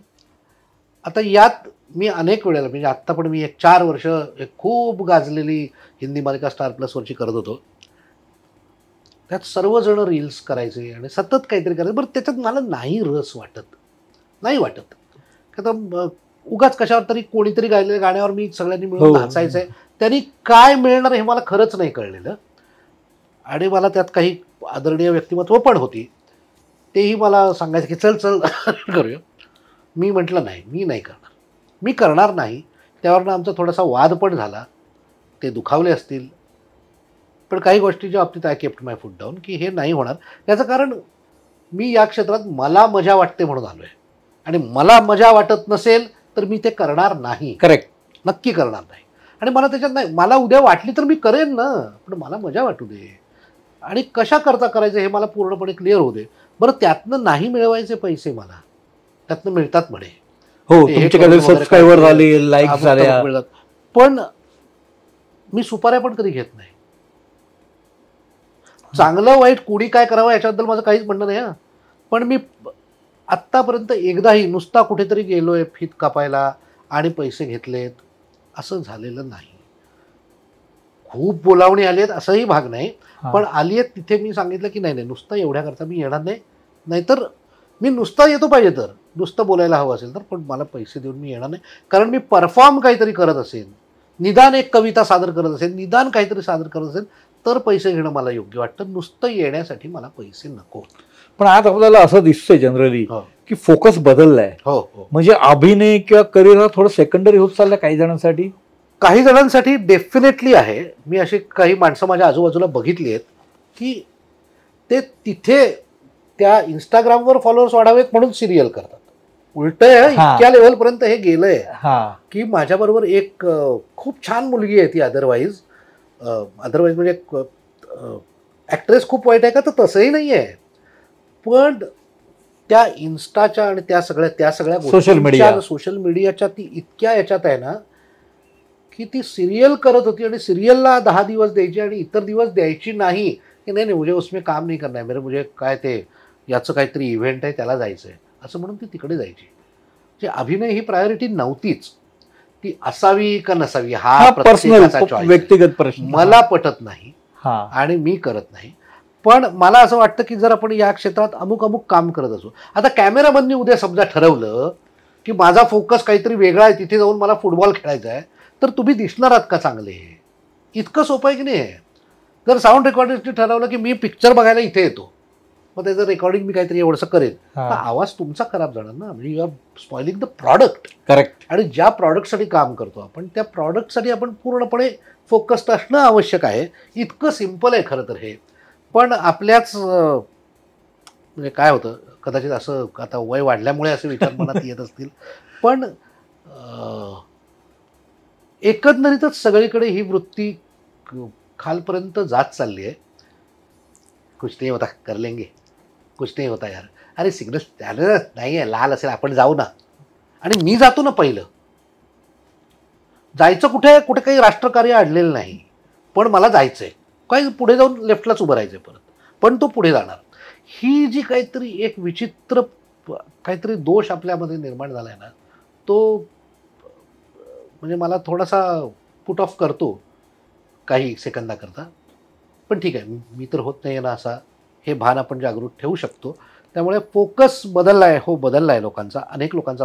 आता यात मी अनेक वेळेला, म्हणजे आत्ता पण मी 4 वर्ष एक खूप गाजलेली हिंदी मालिका स्टार प्लसवरची करत होतो. त्यात सर्वजण रील्स करायचे आणि सतत काहीतरी करायचं. बरं त्याच्यात मला नाही रस वाटत. आता उगाच कशावर तरी कोणीतरी गायलेल्या गाण्यावर मी सगळ्यांनी मिळून नाचायचं आहे, त्यांनी काय मिळणार हे मला खरंच नाही कळलेलं. आणि मला त्यात काही आदरणीय व्यक्तिमत्व पण होती, तेही मला सांगायचं की चल करूया. मी म्हटलं नाही, मी करणार नाही. त्यावरनं आमचा थोडासा वाद पण झाला, ते दुखावले असतील. पण काही गोष्टीच्या बाबतीत I kept my foot down की हे नाही होणार. याचं कारण मी या क्षेत्रात मला मजा वाटते म्हणून आलो आहे, आणि मला मजा वाटत नसेल तर मी ते करणार नाही. करेक्ट, नक्की करणार नाही. आणि मला त्याच्यात नाही, मला उद्या वाटली तर मी करेन ना, पण मला मजा वाटू दे. आणि कशा करता करायचं हे मला पूर्णपणे क्लिअर होऊ दे. बरं त्यातनं नाही मिळवायचे पैसे मला, त्यातनं मिळतात म्हणे, हो तुमच्याकडे सबस्क्रायबर झाले, लाईक झाल्या, मिळतात. पण मी सुपाऱ्या पण कधी घेत नाही. चांगलं वाईट कोणी काय करावं याच्याबद्दल माझं काहीच म्हणणं नाही हा, पण मी आत्तापर्यंत एकदाही नुसता कुठेतरी गेलोय फीत कापायला आणि पैसे घेतलेत असं झालेलं नाही. खूप बोलावणी आली आहेत असंही भाग नाही, पण आली आहेत तिथे मी सांगितलं की नाही नाही नुसतं एवढ्या करता मी येणार नाही, नाहीतर मी नुसता येतो पाहिजे तर नुसतं बोलायला हवं असेल तर, पण मला पैसे देऊन मी येणार नाही. कारण मी परफॉर्म काहीतरी करत असेल, निदान एक कविता सादर करत असेल, निदान काहीतरी सादर करत असेल तर पैसे घेणं मला योग्य वाटतं. नुसतं येण्यासाठी मला पैसे नको. पण आज आपल्याला असं दिसतंय जनरली की फोकस बदललाय. म्हणजे अभिनय किंवा करिअर हा थोडं सेकंडरी होत चाललाय काही जणांसाठी. काही जणांसाठी डेफिनेटली आहे. मी अशी काही माणसं माझ्या आजूबाजूला बघितली आहेत की ते तिथे त्या इंस्टाग्रामवर फॉलोअर्स वाढावेत म्हणून सिरियल करतात. उलट इतक्या लेवलपर्यंत हे गेलंय की माझ्याबरोबर एक खूप छान मुलगी आहे ती, अदरवाईज म्हणजे ऍक्ट्रेस खूप वाईट आहे का तर तसंही नाही आहे, पण त्या इन्स्टाच्या आणि त्या सगळ्या सोशल मीडियाच्या ती इतक्या याच्यात आहे ना की ती सिरियल करत होती आणि सिरियलला 10 दिवस द्यायची आणि इतर दिवस द्यायची नाही की नाही मुझे उसमें काम नहीं करना है, मेरे मुझे काय ते याचं काहीतरी इव्हेंट आहे त्याला जायचं आहे असं म्हणून ती तिकडे जायची. जे अभिनय ही प्रायोरिटी नव्हतीच. ती असावी का नसावी हा प्रत्येकाचा चॉईस, व्यक्तिगत प्रश्न. मला पटत नाही आणि मी करत नाही. पण मला असं वाटतं की जर आपण या क्षेत्रात अमुक काम करत असू, आता कॅमेरामननी उद्या समजा ठरवलं की माझा फोकस काहीतरी वेगळा आहे, तिथे जाऊन मला फुटबॉल खेळायचा आहे, तर तुम्ही दिसणार आहात का चांगले? इतकं सोपं आहे की नाही. जर साऊंड रेकॉर्डिंगने ठरवलं की मी पिक्चर बघायला इथे येतो, मग त्याचं रेकॉर्डिंग मी काहीतरी एवढंसं करेन, तर आवाज तुमचा खराब जाणार ना. म्हणजे you are spoiling the product. Correct. आणि ज्या प्रॉडक्टसाठी काम करतो आपण त्या प्रॉडक्टसाठी आपण पूर्णपणे फोकस्ड असणं आवश्यक आहे. इतकं सिम्पल आहे खरं तर हे. पण आपल्याच म्हणजे काय होतं कदाचित असं आता वय वाढल्यामुळे असे विचार मनात येत असतील, पण एकंदरीतच सगळीकडे ही वृत्ती खालपर्यंत जात चालली आहे. कुछ नाही होता कर लेंगे, कुछ नाही होता यार, अरे सिग्नल नाही आहे लाल असेल आपण जाऊ ना. आणि मी जातो ना, पहिलं जायचं कुठे काही राष्ट्रकार्य अडलेलं नाही, पण मला जायचं आहे काय, पुढे जाऊन लेफ्टलाच उभं राहायचं परत, पण तो पुढे जाणार. ही जी काहीतरी एक विचित्र काहीतरी दोष आपल्यामध्ये निर्माण झाला आहे ना, तो म्हणजे मला थोडासा पुट ऑफ करतो काही सेकंदाकरता. पण ठीक आहे, मी तर होत नाही ना असा, हे भान आपण जागृत ठेवू शकतो. त्यामुळे फोकस बदललाय, हो बदललाय लोकांचा, अनेक लोकांचा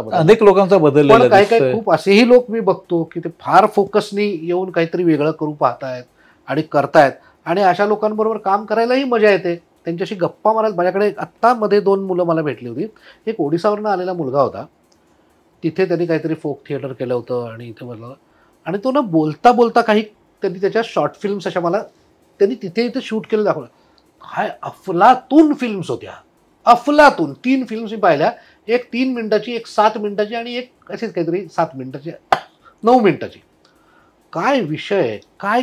बदलला. पण काही खूप असेही लोक मी बघतो की ते फार फोकसनी येऊन काहीतरी वेगळं करू पाहतायत आणि करतायत, आणि अशा लोकांबरोबर काम करायलाही मजा येते, त्यांच्याशी गप्पा मारायला. माझ्याकडे आत्ता मध्ये 2 मुलं मला भेटली होती. एक ओडिसावरनं आलेला मुलगा होता, तिथे त्यांनी काहीतरी फोक थिएटर केलं होतं आणि इथे बोलला, आणि तो ना बोलता बोलता काही त्यांनी त्याच्या शॉर्ट फिल्म्स अशा मला त्यांनी तिथे इथे शूट केलं दाखवलं. काय अफलातून फिल्म्स होत्या, अफलातून. 3 फिल्म्स मी पाहिल्या, एक 3 मिनिटाची, एक 7 मिनिटाची आणि एक अशीच काहीतरी 7 मिनिटाची 9 मिनिटाची. काय विषय, काय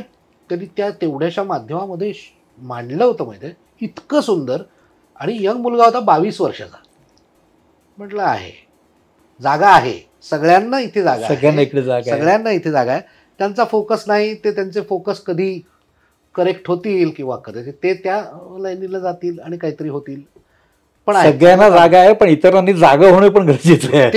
त्यांनी त्या तेवढ्याशा माध्यमामध्ये मांडलं होतं माहिती आहे, इतकं सुंदर. आणि यंग मुलगा होता 22 वर्षाचा. म्हटलं आहे जागा आहे, सगळ्यांना इथे जागा आहे, सगळ्यांना इथे जागा आहे. त्यांचा फोकस नाही, ते त्यांचे फोकस कधी करेक्ट होतील किंवा कदाचित ते त्या लाईनीला जातील आणि काहीतरी होतील. पण सगळ्यांना जागा आहे, पण इतरांनी जागा होणे पण गरजेचं आहे.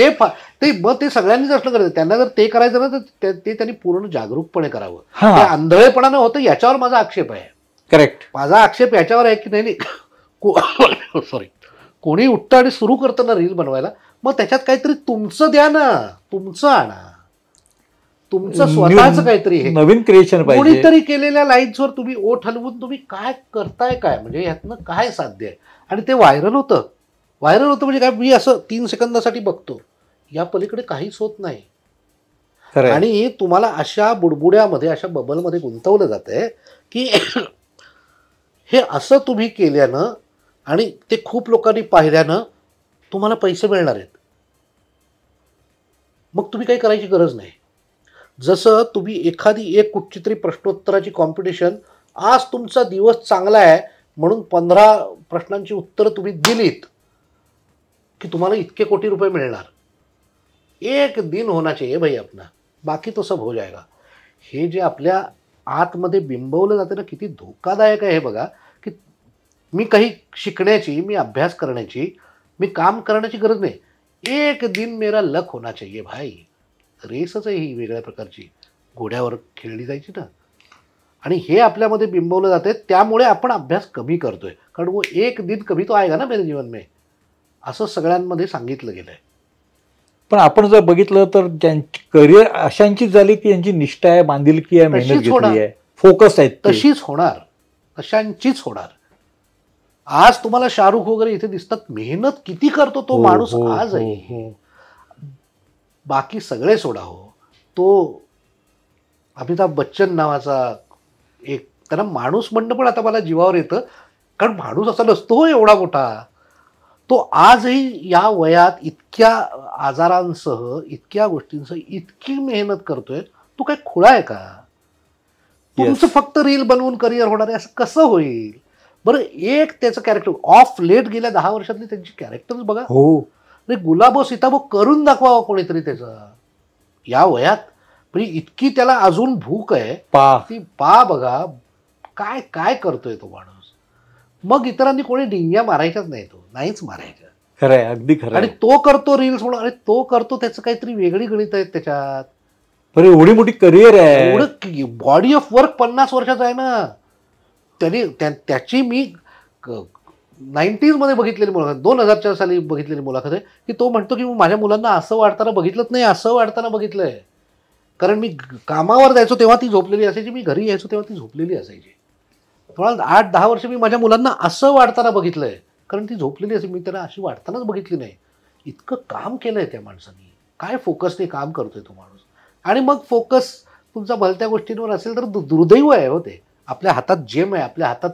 ते मग ते सगळ्यांनीच असलं करायचं. त्यांना जर ते करायचं ना तर ते त्यांनी पूर्ण जागरूकपणे करावं. ते आंधळेपणानं होतं याच्यावर माझा आक्षेप आहे. करेक्ट. माझा आक्षेप याच्यावर आहे की नाही सॉरी, कोणी उठतं आणि सुरू करतं ना रील बनवायला, मग त्याच्यात काहीतरी तुमचं द्या ना, तुमचं आणा, तुमचं स्वतःच काहीतरी हे नवीन क्रिएशन पाहिजे. कोणीतरी केलेल्या लाईन्सवर तुम्ही ओठ हलवून तुम्ही काय करताय, काय म्हणजे ह्यातनं काय साध्य आहे. आणि ते व्हायरल होतं म्हणजे काय, मी असं 3 सेकंदासाठी बघतो, या पलीकडे काहीच होत नाही. आणि तुम्हाला अशा बुडबुड्यामध्ये, अशा बबलमध्ये गुंतवलं जातंय की हे असं तुम्ही केल्यानं आणि ते खूप लोकांनी पाहिल्यानं तुम्हाला पैसे मिळणार आहेत. मग तुम्ही काही करायची गरज नाही. जसं तुम्ही एखादी एक कुठची तरी प्रश्नोत्तराची कॉम्पिटिशन, आज तुमचा दिवस चांगला आहे, म्हणून 15 प्रश्नांची उत्तरं तुम्ही दिलीत की तुम्हाला इतके कोटी रुपये मिळणार. एक दिन होना चाहिए भाई अपना, बाकी तो सब हो जाएगा. हे जे आपल्या आतमध्ये बिंबवलं जाते ना, किती धोकादायक आहे हे बघा. की मी काही शिकण्याची, मी अभ्यास करण्याची, मी काम करण्याची गरज नाही. एक दिन मेरा लक होना चाहिए भाई. रेसच आहे ही वेगळ्या प्रकारची, घोड्यावर खेळली जायची ना. आणि हे आपल्यामध्ये बिंबवलं जाते, त्यामुळे आपण अभ्यास कमी करतोय. कारण वो एक दिन कभी तो आएगा ना मेरे जीवन में, असं सगळ्यांमध्ये सांगितलं गेलंय. पण आपण जर बघितलं तर त्यांची करिअर अशांचीच झाली की यांची निष्ठा आहे, बांधिलकी आहे, मेहनत घेतली आहे, फोकस आहे, तशीच होणार, तशांचीच होणार. आज तुम्हाला शाहरुख वगैरे इथे दिसतात, मेहनत किती करतो तो माणूस आजही. बाकी सगळे सोडा हो. तो अमिताभ बच्चन नावाचा एक, त्यांना माणूस म्हणणं पण आता मला जीवावर येतं, कारण माणूस असा नसतो एवढा मोठा. तो आजही या वयात इतक्या आजारांसह, इतक्या गोष्टींसह इतकी मेहनत करतोय. तो काय खुळा आहे का? तुमचं फक्त रील बनवून करिअर होणार आहे असं कसं होईल बरं? एक त्याचं कॅरेक्टर ऑफ लेट गेल्या 10 वर्षातली त्यांची कॅरेक्टर्स बघा. हो, गुलाबो सीताबो करून दाखवावं कोणीतरी त्याचं या वयात. म्हणजे इतकी त्याला अजून भूक आहे, ती पा बघा काय काय करतोय तो माणूस. मग इतरांनी कोणी डिंग्या मारायच्याच नाही, तो नाहीच मारायच्या. खरंय, अगदी खरं. आणि तो करतो रील्स म्हणून, आणि तो करतो त्याचं काहीतरी वेगळी गणित आहेत त्याच्यात. पण एवढी मोठी करिअर आहे, एवढं बॉडी ऑफ वर्क 50 वर्षाचा आहे ना. त्याची मी 90s मध्ये बघितलेली मुलाखत, 2000च्या साली बघितलेली मुलाखत आहे की तो म्हणतो की माझ्या मुलांना असं वाढताना बघितलंच नाही, असं वाढताना बघितलंय. कारण मी कामावर जायचो तेव्हा ती झोपलेली असायची, मी घरी यायचो तेव्हा ती झोपलेली असायची. तुम्हाला 8-10 वर्ष मी माझ्या मुलांना असं वाढताना बघितलंय, कारण ती झोपलेली असेल, मी त्यांना अशी वाढतानाच बघितली नाही. इतकं काम केलंय त्या माणसाने, काय फोकसने काम करतोय तो माणूस. आणि मग फोकस तुमचा भलत्या गोष्टींवर असेल तर दुर्दैव आहे हो ते. आपल्या हातात जेम आहे, आपल्या हातात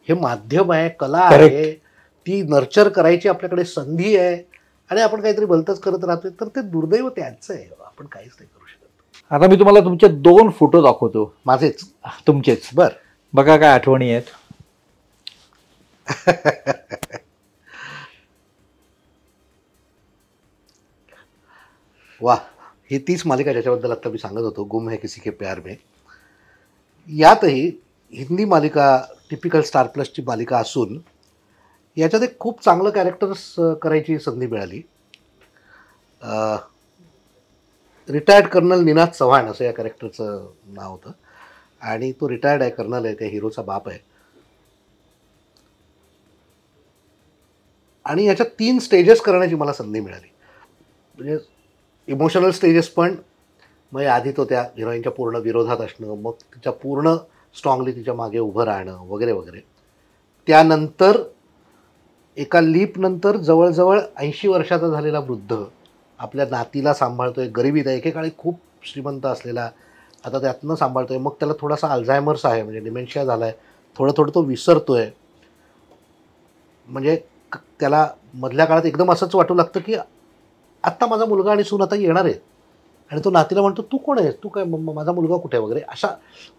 हे माध्यम आहे, कला आहे, ती नर्चर करायची आपल्याकडे संधी आहे, आणि आपण काहीतरी भलतंच करत राहतोय, तर ते दुर्दैव त्यांचं आहे. आपण काहीच नाही करू शकत. आता मी तुम्हाला तुमचे 2 फोटो दाखवतो. माझेच? तुमचेच. बर, बघा काय आठवणी आहेत. वा, ही तीच मालिका ज्याच्याबद्दल आता मी सांगत होतो, गुम है किसी के प्यार में. यातही हिंदी मालिका, टिपिकल स्टार प्लसची मालिका असून याच्यात एक खूप चांगलं कॅरेक्टर्स करायची संधी मिळाली. रिटायर्ड कर्नल निनाद चव्हाण असं या कॅरेक्टरचं नाव होतं, आणि तो रिटायर्ड आहे, कर्नल आहे, त्या हिरोचा बाप आहे. आणि याच्यात 3 स्टेजेस करण्याची मला संधी मिळाली. म्हणजे इमोशनल स्टेजेस पण, मग आधी तो त्या हिरोईनच्या पूर्ण विरोधात असणं, मग तिच्या पूर्ण स्ट्रॉंगली तिच्या मागे उभं राहणं वगैरे वगैरे. त्यानंतर एका लीपनंतर जवळजवळ 80 वर्षाचा झालेला वृद्ध आपल्या नातीला सांभाळतोय, गरिबीत आहे, एकेकाळी खूप श्रीमंत असलेला, आता त्यातनं सांभाळतोय. मग त्याला थोडासा अल्झायमर्स आहे, म्हणजे डिमेन्शिया झाला आहे, थोडं थोडं तो विसरतोय. म्हणजे त्याला मधल्या काळात एकदम असंच वाटू लागतं की आत्ता माझा मुलगा आणि सून आता येणार आहेत, आणि तो नातीला म्हणतो तू कोण आहेस, तू काय, माझा मुलगा कुठे वगैरे. अशा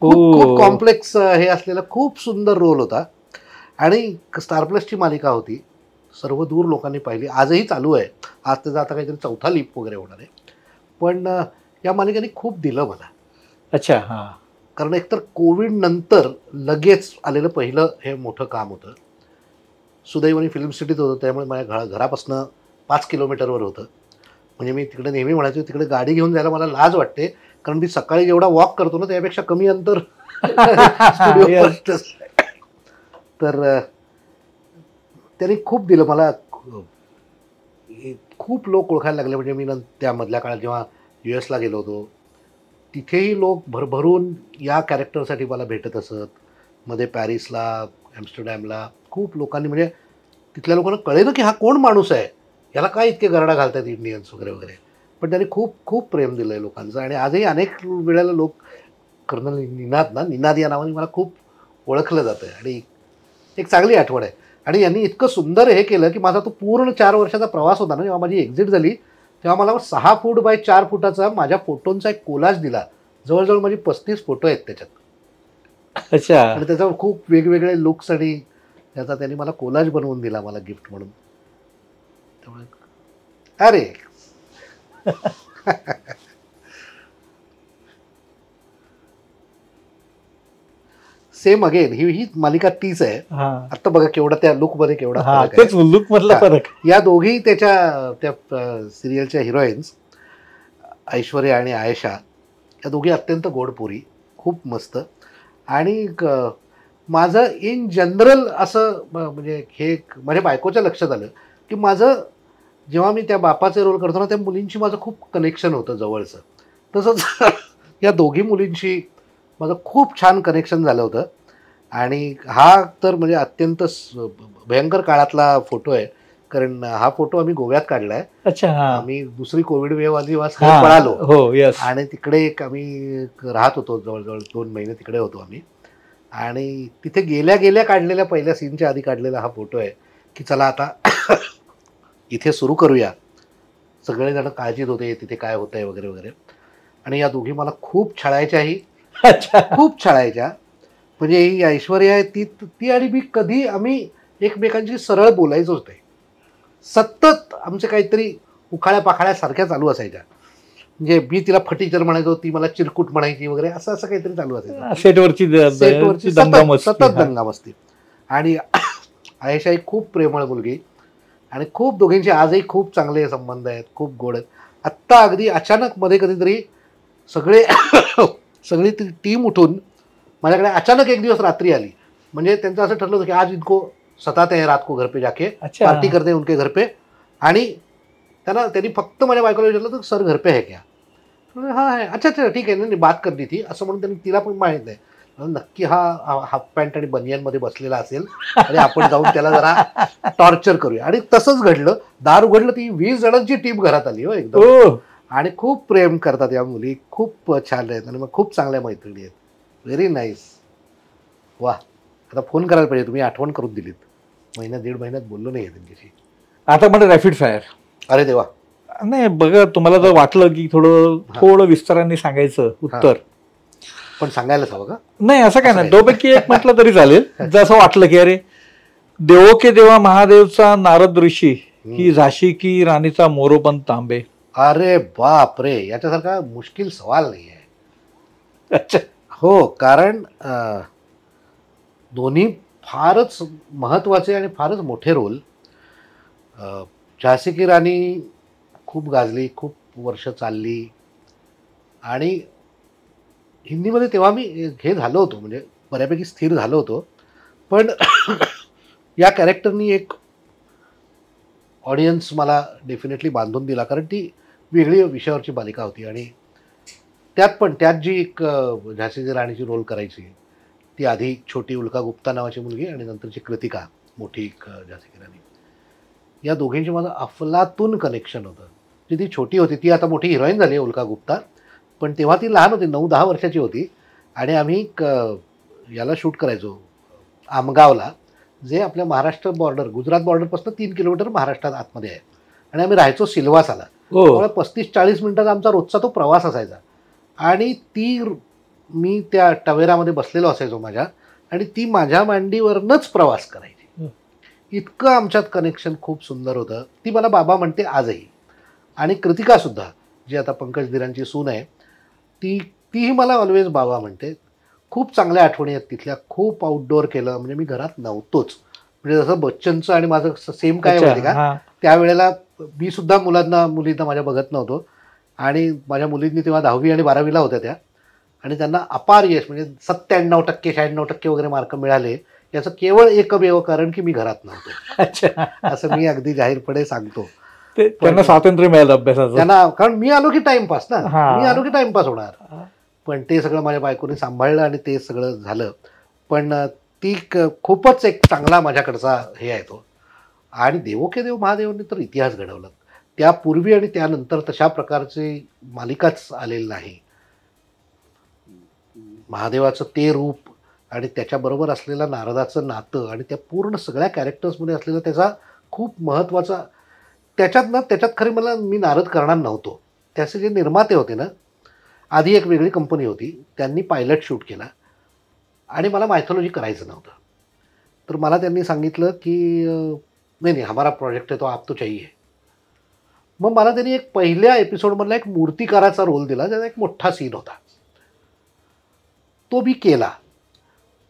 खूप कॉम्प्लेक्स हे असलेला खूप सुंदर रोल होता. आणि स्टार प्लसची मालिका होती, सर्व दूर लोकांनी पाहिली, आजही चालू आहे. आज त्याचा आता काहीतरी 4था लीप वगैरे होणार आहे. पण या मालिकेने खूप दिलं मला. अच्छा, हां. कारण एकतर कोविड नंतर लगेच आलेलं पहिलं हे मोठं काम होतं. सुदैवाने फिल्म सिटीत होतं, त्यामुळे माझ्या घरापासून 5 किलोमीटरवर होतं. म्हणजे मी तिकडे नेहमी म्हणायचो, तिकडे गाडी घेऊन जायला मला लाज वाटते, कारण मी सकाळी जेवढा वॉक करतो ना त्यापेक्षा कमी अंतर स्टुडिओ. तर त्यांनी खूप दिलं मला. खूप लोक ओळखायला लागले. म्हणजे मी त्या मधल्या काळात जेव्हा US ला गेलो होतो, तिथेही लोक भरभरून या कॅरेक्टरसाठी मला भेटत असत. मध्ये पॅरिसला, ॲम्स्टरडॅमला खूप लोकांनी, म्हणजे तिथल्या लोकांना कळेल की हा कोण माणूस आहे, याला काय इतके गरडा घालतात इंडियन्स वगैरे वगैरे. पण त्यांनी खूप खूप प्रेम दिलं आहे लोकांचं. आणि आजही अनेक वेळेला लोक कर्नल निनाद या नावाने मला खूप ओळखलं जातं आहे, आणि एक चांगली आठवण आहे. आणि यांनी इतकं सुंदर हे केलं की माझा तो पूर्ण 4 वर्षाचा प्रवास होता ना, जेव्हा माझी एक्झिट झाली तेव्हा मला 6 फूट बाय 4 फुटाचा माझ्या फोटोंचा एक कोलाज दिला. जवळजवळ माझे 35 फोटो आहेत त्याच्यात. अच्छा. आणि त्याच्यावर खूप वेगवेगळे लुक्स आणि त्याचा त्यांनी मला कोलाज बनवून दिला मला गिफ्ट म्हणून. त्यामुळे अरे सेम अगेन ही मालिका तीच आहे. आता बघा केवढा त्या लुक मध्ये केवढा फरक आहे. लुक मधला फरक. या दोघी त्या सिरियलच्या हिरोईन्स ऐश्वर्या आणि आयशा या दोघी अत्यंत गोडपोरी, खूप मस्त. आणि माझं इन जनरल असं म्हणजे हे माझ्या बायकोच्या लक्षात आलं की माझं जेव्हा मी त्या बापाचे रोल करतो ना त्या मुलींची माझं खूप कनेक्शन होतं जवळचं. तसंच या दोघी मुलींशी माझं खूप छान कनेक्शन झालं होतं. आणि हा तर म्हणजे अत्यंत भयंकर काळातला फोटो आहे, कारण हा फोटो आम्ही गोव्यात काढला आहे. अच्छा. आम्ही दुसरी कोविड वेव्ह आली पळालो. हो, यस. आणि तिकडे एक आम्ही राहत होतो, जवळजवळ 2 महिने तिकडे होतो आम्ही. आणि तिथे गेल्या गेल्या काढलेल्या पहिल्या सीनच्या आधी काढलेला हा फोटो आहे की चला आता इथे सुरू करूया. सगळेजण काळजीत होते तिथे काय होत आहे वगैरे वगैरे. आणि या दोघी मला खूप छळायच्याही, खूप छळायच्या. म्हणजे ही ऐश्वर्या आहे ती आणि मी कधी आम्ही एकमेकांशी सरळ बोलायचोच नाही. सतत आमचे काहीतरी उखाळ्या पाखाळ्यासारख्या चालू असायच्या. म्हणजे मी तिला फटीचर म्हणायचो, ती मला चिरकुट म्हणायची वगैरे, असं असं काहीतरी चालू असायचं. सेटवरची सतत दंगामस्ती. आणि आयशा ही खूप प्रेमळ मुलगी आणि खूप दोघींचे आजही खूप चांगले संबंध आहेत, खूप गोड आहेत. आत्ता अगदी अचानक मध्ये कधीतरी सगळी ती टीम उठून माझ्याकडे अचानक एक दिवस रात्री आली. म्हणजे त्यांचं असं ठरलं होतं की आज इनको सताते हैं रात को घर पे जाके, पार्टी करते हैं उनके घर पे. आणि त्यांनी फक्त माझ्या बायकोला विचारलं तर सर घर पे है क्या. हाँ है. अच्छा अच्छा ठीक आहे ना, बात करली थी असं म्हणून त्यांनी तिला पण माहीत नाही. नक्की हा हाफ पॅन्ट आणि बनियनमध्ये बसलेला असेल आणि आपण जाऊन त्याला जरा टॉर्चर करूया. आणि तसंच घडलं. दार उघडलं, ती 20 जणांची टीम घरात आली हो एकदम. आणि खूप प्रेम करतात या मुली, खूप छान आहेत आणि मग खूप चांगल्या मैत्रिणी आहेत. Very nice. वा, आता फोन करायला पाहिजे, तुम्ही आठवण करून दिलीत. दीड महिन्यात बोललो नाही त्यांच्याशी. आता म्हणजे रॅपिड फायर. अरे देवा. नाही बघा, तुम्हाला जर वाटलं की थोडं विस्ताराने सांगायचं उत्तर, पण सांगायलाच हवं का? नाही असं काय नाही, दोपैकी एक म्हटलं तरी चालेल. जसं वाटलं की अरे देवो के देवा महादेवचा नारद ऋषी की झाशी की राणीचा मोरोपंत तांबे. अरे बाप रे, याच्यासारखा मुश्किल सवाल नाही आहे. अच्छा. हो, कारण दोन्ही फारच महत्त्वाचे आणि फारच मोठे रोल. झाशी की राणी खूप गाजली, खूप वर्ष चालली. आणि हिंदीमध्ये तेव्हा मी हे झालो होतो, म्हणजे बऱ्यापैकी स्थिर झालो होतो. पण या कॅरेक्टरनी एक ऑडियन्स मला डेफिनेटली बांधून दिला, कारण ती वेगळी विषयावरची मालिका होती. आणि त्यात जी एक झाशीची राणीची रोल करायची, ती आधी छोटी उल्का गुप्ता नावाची मुलगी आणि नंतरची कृतिका मोठी झाशी राणी. या दोघींची माझं अफलातून कनेक्शन होतं. ती छोटी होती, ती आता मोठी हिरोईन झाली आहे उल्का गुप्ता, पण तेव्हा ती लहान होती, 9-10 वर्षाची होती. आणि आम्ही याला शूट करायचो आमगावला, जे आपल्या महाराष्ट्र बॉर्डर, गुजरात बॉर्डरपासून 3 किलोमीटर महाराष्ट्रात आतमध्ये आहे. आणि आम्ही राहायचो सिल्वासाला. 35-40 मिनिटाचा आमचा रोजचा तो प्रवास असायचा. आणि मी त्या टवेरामध्ये बसलेलो असायचो माझ्या, आणि ती माझ्या मांडीवरनंच प्रवास करायची. इतकं आमच्यात कनेक्शन खूप सुंदर होतं. ती मला बाबा म्हणते आजही. आणि कृतिकासुद्धा, जी आता पंकज धीरांची सून आहे, तीही मला ऑलवेज बाबा म्हणते. खूप चांगल्या आठवणी आहेत तिथल्या. खूप आउटडोअर केलं, म्हणजे मी घरात नव्हतोच. म्हणजे जसं बच्चनचं आणि माझं सेम काय माहिती का, त्यावेळेला मी सुद्धा मुलींना माझ्या बघत नव्हतो. आणि माझ्या मुलींनी तेव्हा 10वी आणि 12वीला होत्या त्या, आणि त्यांना अपार यश, म्हणजे 97%, 96% वगैरे मार्क मिळाले. याचं केवळ एकमेव कारण की मी घरात नव्हतो. असं मी अगदी जाहीरपणे सांगतो. त्यांना स्वातंत्र्य मिळालं अभ्यासाचं त्यांना, कारण मी आलो की टाइमपास ना, मी आलो की टाइमपास होणार. पण ते सगळं माझ्या बायकोने सांभाळलं आणि ते सगळं झालं. पण ती खूपच एक चांगला माझ्याकडचा हे आहे तो. आणि देवो के देव महादेवने तर इतिहास घडवला. त्यापूर्वी आणि त्यानंतर तशा प्रकारची मालिकाच आलेली नाही. महादेवाचं ते रूप आणि त्याच्याबरोबर असलेलं नारदाचं नातं आणि त्या पूर्ण सगळ्या कॅरेक्टर्समध्ये असलेला त्याचा खूप महत्त्वाचा, त्याच्यात खरी मी नारद करणार नव्हतो. त्याचे जे निर्माते होते ना, आधी एक वेगळी कंपनी होती, त्यांनी पायलट शूट केला आणि मला मायथॉलॉजी करायचं नव्हतं. तर मला त्यांनी सांगितलं की नाही नाही हमारा प्रोजेक्ट आहे तो आप तो चाहिए. मग मला त्यांनी एक पहिल्या एपिसोडमधला एक मूर्तिकाराचा रोल दिला, ज्याचा एक मोठा सीन होता, तो मी केला.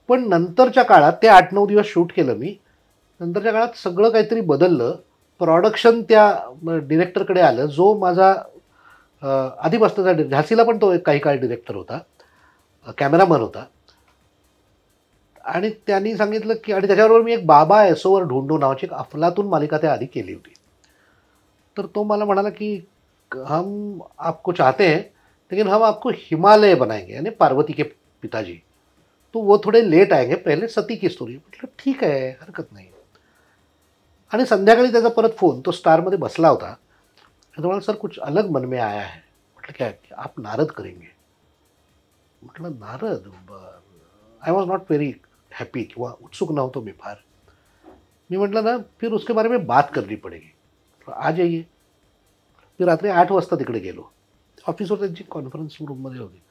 पण नंतरच्या काळात ते 8-9 दिवस शूट केलं मी. नंतरच्या काळात सगळं काहीतरी बदललं. प्रोडक्शन त्या डिरेक्टरकडे आलं, जो माझा आधीपासूनचा झाशीला पण तो एक काही काळ डिरेक्टर होता, कॅमेरामन होता. आणि त्यांनी सांगितलं की, आणि त्याच्याबरोबर मी एक बाबा एसोवर ढूंढो नावाची एक अफलातून मालिका त्या आधी केली होती. तर तो मला म्हणाला की हम आपको चाहते हैं लेकिन हम आपको हिमालय बनाएंगे, यानी पार्वती के पिताजी, तो वो थोडे लेट आएंगे, पहले सती की स्टोरी. म्हटलं ठीक आहे, हरकत नाही. आणि संध्याकाळी त्याचा परत फोन, तो स्टारमध्ये बसला होता. तो सर कुछ अलग मन में आया है. म्हटलं क्या, आप नारद करेंगे. म्हटलं Narad. I was not very happy किंवा उत्सुक नव्हतो मी फार. मी म्हटलं ना फिर उसके बारे में बात करनी पडेगी, आ जाइए. मी रात्री 8 वाजता तिकडे गेलो. ऑफिसवर त्यांची कॉन्फरन्स रूममध्ये होती.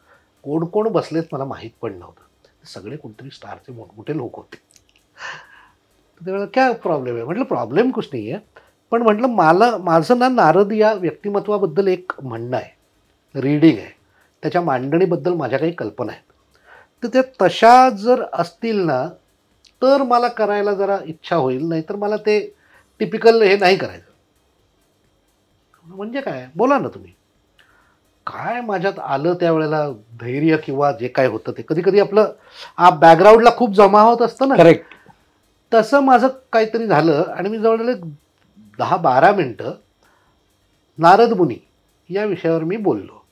कोण कोण बसलेत मला माहीत पण नव्हतं. सगळे कोणतरी स्टारचे मोठमोठे लोक होते. त्यावेळेला क्या प्रॉब्लेम आहे. म्हटलं प्रॉब्लेम कुछ नाही आहे, पण म्हटलं माझं ना नारद या व्यक्तिमत्वाबद्दल एक म्हणणं आहे, रीडिंग आहे, त्याच्या मांडणीबद्दल माझ्या काही कल्पना आहेत. तर त्या तशा जर असतील ना तर मला करायला जरा इच्छा होईल, नाही तर मला ते टिपिकल हे नाही करायचं. म्हणजे काय, बोला ना तुम्ही. काय माझ्यात आलं त्यावेळेला धैर्य किंवा जे काय होतं ते, कधी कधी आपलं बॅकग्राऊंडला खूप जमा होत असतं ना, करेक्ट, तसं माझं काहीतरी झालं. आणि मी जवळजवळ 10-12 मिनटं नारद मुनी या विषयावर मी बोललो,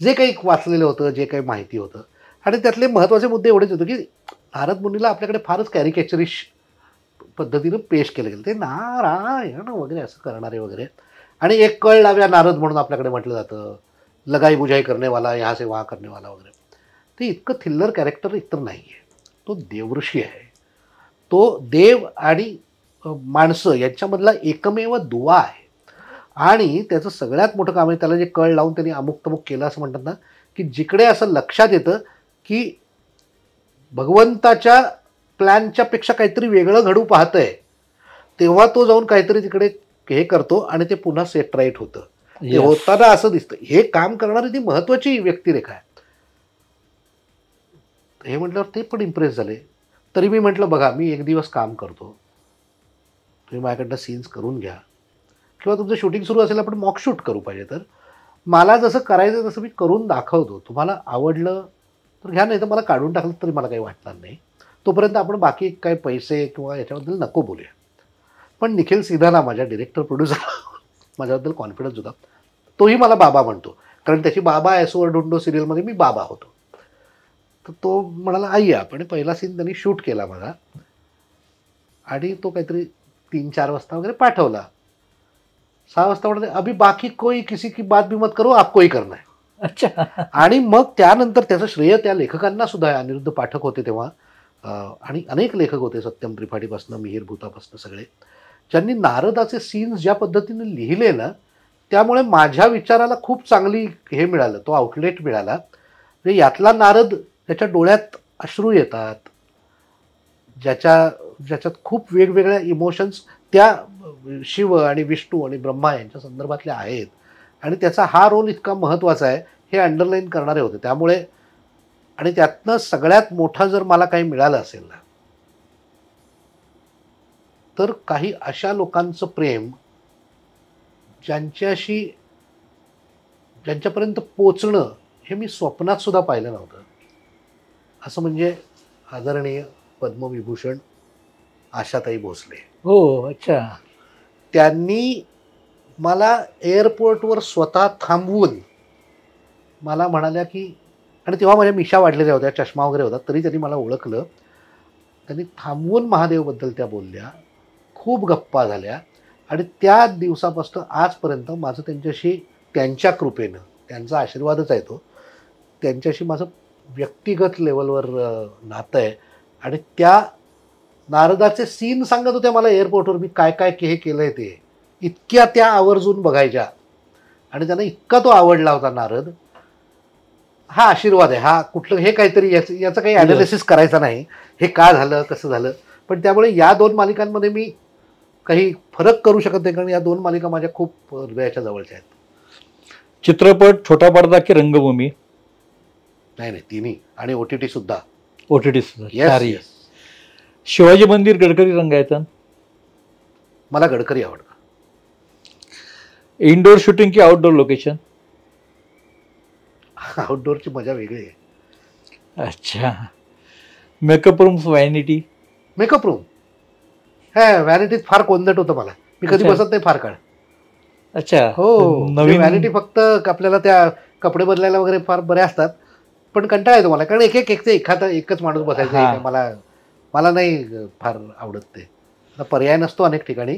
जे काही वाचलेलं होतं, जे काही माहिती होतं. आणि त्यातले महत्त्वाचे मुद्दे एवढेच होते की नारद मुनीला आपल्याकडे फारच कॅरिकेचरिश पद्धतीनं पेश केलं गेलं, ते नारायण वगैरे असं करणारे वगैरे. आणि एक कळ लाव्या नारद म्हणून आपल्याकडे म्हटलं जातं, लगाई बुझाई करनेवाला, यहाँ से वहाँ करनेवाला वगैरे. ते इतकं थिल्लर कॅरेक्टर इतर नाही आहे. तो देवऋषी आहे. तो देव आणि माणसं यांच्यामधला एकमेव दुवा आहे. आणि त्याचं सगळ्यात मोठं काम आहे, त्याला जे कळ लावून त्यांनी अमुक तमुक केलं असं म्हणतात ना, की जिकडे असं लक्षात येतं की भगवंताच्या प्लॅनच्या पेक्षा काहीतरी वेगळं घडू पाहतंय, तेव्हा तो जाऊन काहीतरी तिकडे हे करतो आणि ते पुन्हा सेट राईट होतं. ते होताना असं दिसतं. हे काम करणारी ती महत्त्वाची व्यक्तिरेखा आहे. हे म्हटल्यावर ते पण इम्प्रेस झाले. तरी मी म्हटलं बघा, मी एक दिवस काम करतो, तुम्ही माझ्याकडनं सीन्स करून घ्या, किंवा तुमचं शूटिंग सुरू असेल आपण मॉक शूट करू पाहिजे तर. मला जसं करायचं तसं मी करून दाखवतो, तुम्हाला आवडलं तर घ्या, नाही तर मला काढून टाकलं तरी मला काही वाटणार नाही. तोपर्यंत आपण बाकी काही पैसे किंवा याच्याबद्दल नको बोलूया. पण निखिल सिधाना, माझ्या डिरेक्टर प्रोड्युसर, माझ्याबद्दल कॉन्फिडन्स होता. तोही मला बाबा म्हणतो, कारण त्याची बाबा एसोवर ढूंढो सिरियलमध्ये मी बाबा होतो. तर तो म्हणाला आई आपण. पहिला सीन त्यांनी शूट केला माझा, आणि तो काहीतरी 3-4 वाजता वगैरे पाठवला. 6 वाजता म्हणाले अभी बाकी कोई किसी की बात भी मत करो, आपकोही करना है. अच्छा. आणि मग त्यानंतर त्याचं श्रेय त्या लेखकांना सुद्धा आहे. अनिरुद्ध पाठक होते तेव्हा, आणि अनेक लेखक होते, सत्यम त्रिपाठीपासून मिहीर भूतापासून सगळे, ज्यांनी नारदाचे सीन्स ज्या पद्धतीने लिहिले ना, त्यामुळे माझ्या विचाराला खूप चांगली हे मिळालं, तो आउटलेट मिळाला. म्हणजे यातला नारद, त्याच्या डोळ्यात अश्रू येतात, ज्याच्यात खूप वेगवेगळ्या इमोशन्स त्या शिव आणि विष्णू आणि ब्रह्मा यांच्या संदर्भातले आहेत, आणि त्याचा हा रोल इतका महत्त्वाचा आहे हे अंडरलाईन करणारे होते. त्यामुळे, आणि त्यातनं सगळ्यात मोठं जर मला काही मिळालं असेल ना, तर काही अशा लोकांचं प्रेम ज्यांच्यापर्यंत पोचणं हे मी स्वप्नात सुद्धा पाहिलं नव्हतं. असं म्हणजे आदरणीय पद्मविभूषण आशाताई भोसले. हो, अच्छा. त्यांनी मला एअरपोर्टवर स्वतः थांबवून मला म्हणाल्या की, आणि तेव्हा माझ्या मिशा वाढलेल्या होत्या, चष्मा वगैरे होता, तरी त्यांनी मला ओळखलं. त्यांनी थांबवून महादेवबद्दल त्या बोलल्या, खूप गप्पा झाल्या. आणि त्या दिवसापासून आजपर्यंत माझं त्यांच्याशी, त्यांच्या कृपेनं, त्यांचा आशीर्वादच आहे तो, त्यांच्याशी माझं व्यक्तिगत लेवलवर नातं आहे. आणि त्या नारदाचे सीन सांगत होत्या मला एअरपोर्टवर, मी काय काय हे केलं आहे ते, इतक्या त्या आवर्जून बघायच्या. आणि त्यांना इतका तो आवडला होता नारद. हा आशीर्वाद आहे, हा कुठलं हे काहीतरी याचं काही ॲनालिसिस करायचं नाही, हे का झालं कसं झालं, पण त्यामुळे या 2 मालिकांमध्ये मी काही फरक करू शकत नाही, कारण या 2 मालिका माझ्या खूप हृदयाच्या जवळच्या आहेत. चित्रपट, छोटा पडदा की रंगभूमी? नाही नाही, तिन्ही. आणि OTT सुद्धा. OTT सुद्धा. Yes yes. शिवाजी मंदिर, गडकरी रंगायतन? मला गडकरी आवडतं. इनडोर शूटिंग की आउटडोर लोकेशन? आउटडोअरची मजा वेगळी आहे. अच्छा. Makeup room, vanity? Makeup room. व्हॅनिटीत फार कोंदट होतं मला. मी कधी अच्छा. बसत नाही फार काळ. अच्छा. हो. नवीन व्हॅनिटी फक्त आपल्याला त्या कपडे बदलायला वगैरे फार बरे असतात, पण कंटाळा येतो मला, कारण एकच माणूस बसायचा. हा. मला नाही फार आवडत ते. आता पर्याय नसतो अनेक ठिकाणी,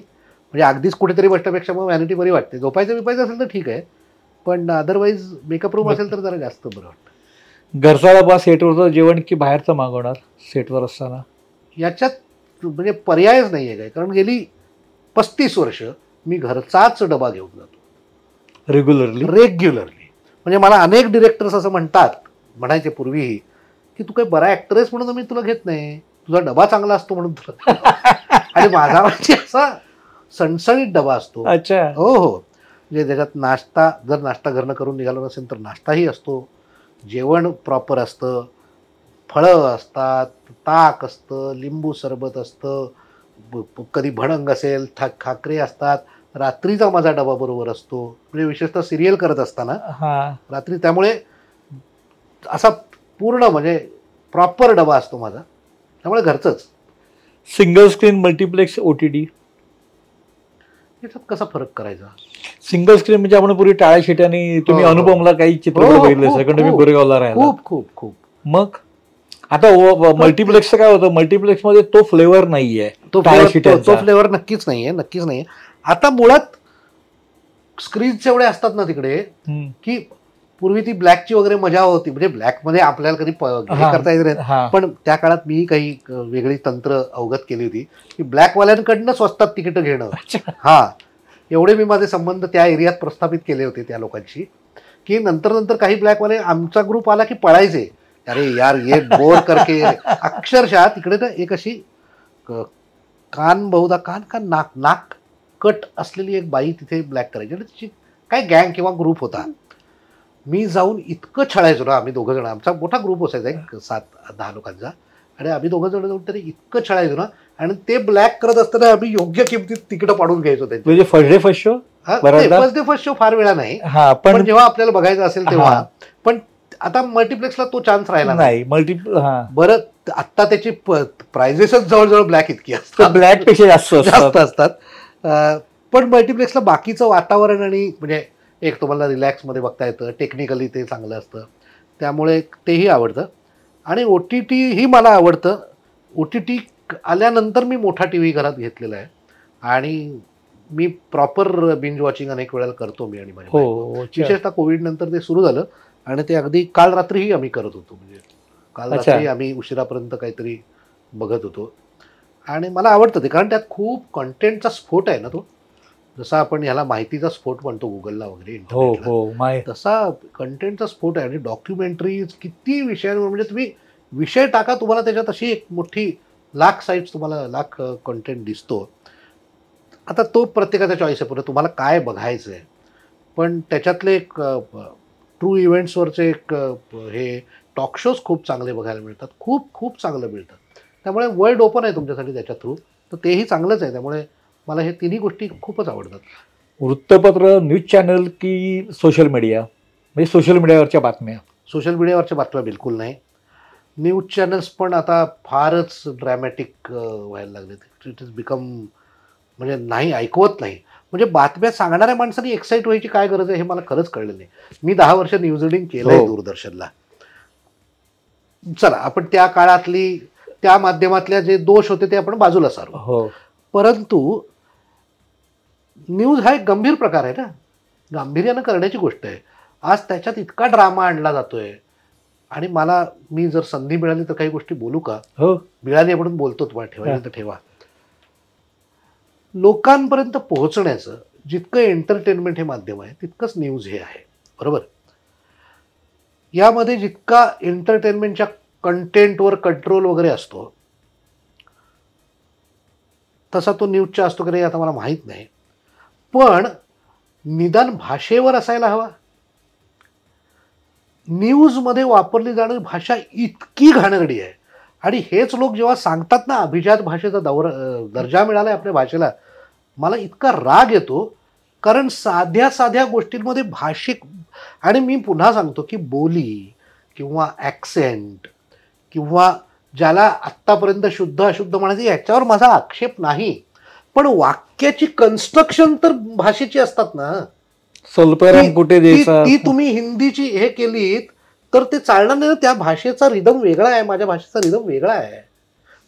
म्हणजे अगदीच कुठेतरी बसण्यापेक्षा मग व्हॅनिटी बरी वाटते. झोपायचं असेल तर ठीक आहे, पण अदरवाईज मेकअप रूम असेल तर जरा जास्त बरं वाटतं. घरचा डबा सेटवरचं जेवण की बाहेरचं मागवणार सेटवर असताना? याच्यात म्हणजे पर्यायच नाही आहे काय, कारण गेली 35 वर्ष मी घरचाच डबा घेऊन जातो रेग्युलरली. म्हणजे मला अनेक डिरेक्टर्स असं म्हणायचे पूर्वीही, की तू काही बरा ॲक्टर आहेस म्हणून मी तुला घेत नाही, तुझा डबा चांगला असतो म्हणून तुला. आणि माझा म्हणजे असा सणसणीत डबा असतो. अच्छा. हो हो. म्हणजे त्याच्यात जर नाश्ता घरनं करून निघालो नसेल तर नाश्ताही असतो, जेवण प्रॉपर असतं, फळं असतात, ताक असतं, लिंबू सरबत असतं, कधी भणंग असेल, खाकरे असतात. रात्रीचा माझा डबा बरोबर असतो, म्हणजे विशेषतः सिरियल करत असताना रात्री. त्यामुळे असा पूर्ण म्हणजे प्रॉपर डबा असतो माझा, त्यामुळे घरचंच. Single screen, multiplex, OTT? याच्यात कसा फरक करायचा? सिंगल स्क्रीन म्हणजे आपण पूर्वी टाळ्या शिट्याने, तुम्ही अनुपमला काही चित्रपट बघितले असेल, कारण तुम्ही गोरेगावला राहिला. खूप खूप खूप. मग आता मल्टिप्लेक्सचं काय होतं, मल्टिप्लेक्समध्ये तो फ्लेवर नाहीये, तो फ्लेवर नक्कीच नाहीये. आता मुळात स्क्रीन्स एवढे असतात ना तिकडे, की पूर्वी ती ब्लॅकची वगैरे मजा होती. म्हणजे ब्लॅकमध्ये आपल्याला कधी करता येत नाही, पण त्या काळात मी काही वेगळी तंत्र अवगत केली होती, की ब्लॅकवाल्यांकडनं स्वस्तात तिकीट घेणं. हा, एवढे मी माझे संबंध त्या एरियात प्रस्थापित केले होते त्या लोकांशी, की नंतर काही ब्लॅकवाले आमचा ग्रुप आला की पळायचे. अरे यार ये बोर करके. अक्षरशः तिकडे ना एक अशी नाक कट असलेली एक बाई तिथे ब्लॅक करायची, आणि तिची काय गँग किंवा ग्रुप होता. मी जाऊन इतकं छळायचो ना, आम्ही दोघं जण, आमचा मोठा ग्रुप असायचा एक 7-10 लोकांचा, आणि आम्ही दोघं जण जाऊन तरी इतकं छळायचो ना, आणि ते ब्लॅक करत असताना आम्ही योग्य किमतीत तिकीट पाडून घ्यायचो त्यांची. म्हणजे फर्स्ट शो फार वेळा नाही, पण जेव्हा आपल्याला बघायचं असेल तेव्हा. पण आता मल्टिप्लेक्सला तो चान्स राहिला नाही. बरं, आता त्याची प्राइजेसच जवळजवळ ब्लॅक इतकी असतात, ब्लॅक पेक्षा जास्त असतात. पण मल्टिप्लेक्सला बाकीचं वातावरण आणि म्हणजे एक तुम्हाला रिलॅक्समध्ये बघता येतं, टेक्निकली ते चांगलं असतं, त्यामुळे तेही आवडतं. आणि OTT ही मला आवडतं. OTT आल्यानंतर मी मोठा TV घरात घेतलेला आहे, आणि मी प्रॉपर बिंज वॉचिंग अनेक वेळेला करतो मी आणि माझ्या विशेषतः कोविड नंतर ते सुरू झालं, आणि ते अगदी काल रात्रीही आम्ही करत होतो. म्हणजे काल रात्री आम्ही उशिरापर्यंत काहीतरी बघत होतो, आणि मला आवडतं ते, कारण त्यात खूप कंटेंटचा स्फोट आहे ना. तो जसा आपण ह्याला माहितीचा स्फोट म्हणतो गुगलला वगैरे, तसा कंटेंटचा स्फोट आहे. आणि डॉक्युमेंटरीज किती विषयांवर, म्हणजे तुम्ही विषय टाका, तुम्हाला त्याच्यात अशी एक मोठी लाख साईट्स, तुम्हाला लाख कंटेंट दिसतो. आता तो प्रत्येकाचा चॉईस आहे, पुढे तुम्हाला काय बघायचं आहे. पण त्याच्यातले एक ट्रू इव्हेंट्सवरचे एक हे टॉक शोज खूप चांगले बघायला मिळतात, खूप चांगलं मिळतं. त्यामुळे वर्ल्ड ओपन आहे तुमच्यासाठी त्याच्या थ्रू, तर तेही चांगलंच आहे. त्यामुळे मला हे तिन्ही गोष्टी खूपच आवडतात. वृत्तपत्र, न्यूज चॅनल की सोशल मीडिया? म्हणजे सोशल मीडियावरच्या बातम्या? सोशल मीडियावरच्या बातम्या बिलकुल नाही. न्यूज चॅनल्स पण आता फारच ड्रॅमॅटिक व्हायला लागले. इट इज बिकम, म्हणजे नाही, ऐकवत नाही. म्हणजे बातम्या सांगणाऱ्या माणसांनी एक्साईट व्हायची काय गरज आहे हे मला खरंच कळलं नाही. मी 10 वर्ष न्यूज रीडिंग केलंय दूरदर्शनला. चला, आपण त्या काळातली, त्या माध्यमातल्या जे दोष होते ते आपण बाजूला सारू. परंतु न्यूज हा एक गंभीर प्रकार आहे ना, गांभीर्यानं करण्याची गोष्ट आहे. आज त्याच्यात इतका ड्रामा आणला जातोय, आणि मी जर संधी मिळाली तर काही गोष्टी बोलू का? मिळाली म्हणून बोलतो, तुम्हाला ठेवायचं तर ठेवा. लोकांपर्यंत पोहोचण्याचं जितकं एंटरटेनमेंट हे माध्यम आहे, तितकंच न्यूज हे आहे, बरोबर? यामध्ये जितका एंटरटेनमेंटच्या कंटेंटवर कंट्रोल वगैरे असतो, तसा तो न्यूजच्या असतो की नाही आता मला माहीत नाही, पण निदान भाषेवर असायला हवा. न्यूजमध्ये वापरली जाणारी भाषा इतकी घाणेरडी आहे. आणि हेच लोक जेव्हा सांगतात ना अभिजात भाषेचा दर्जा मिळालाय आपल्या भाषेला, मला इतका राग येतो. कारण साध्या साध्या गोष्टींमध्ये भाषिक, आणि मी पुन्हा सांगतो की बोली किंवा ॲक्सेंट किंवा ज्याला आत्तापर्यंत शुद्ध अशुद्ध म्हणायचं याच्यावर माझा आक्षेप नाही, पण वाक्याची कन्स्ट्रक्शन तर भाषेची असतात ना. स्वल्पविराम कुठे द्यायचा, ती तुम्ही हिंदीची हे केलीत तर ते चालणार नाही. त्या भाषेचा रिदम वेगळा आहे, माझ्या भाषेचा रिदम वेगळा आहे,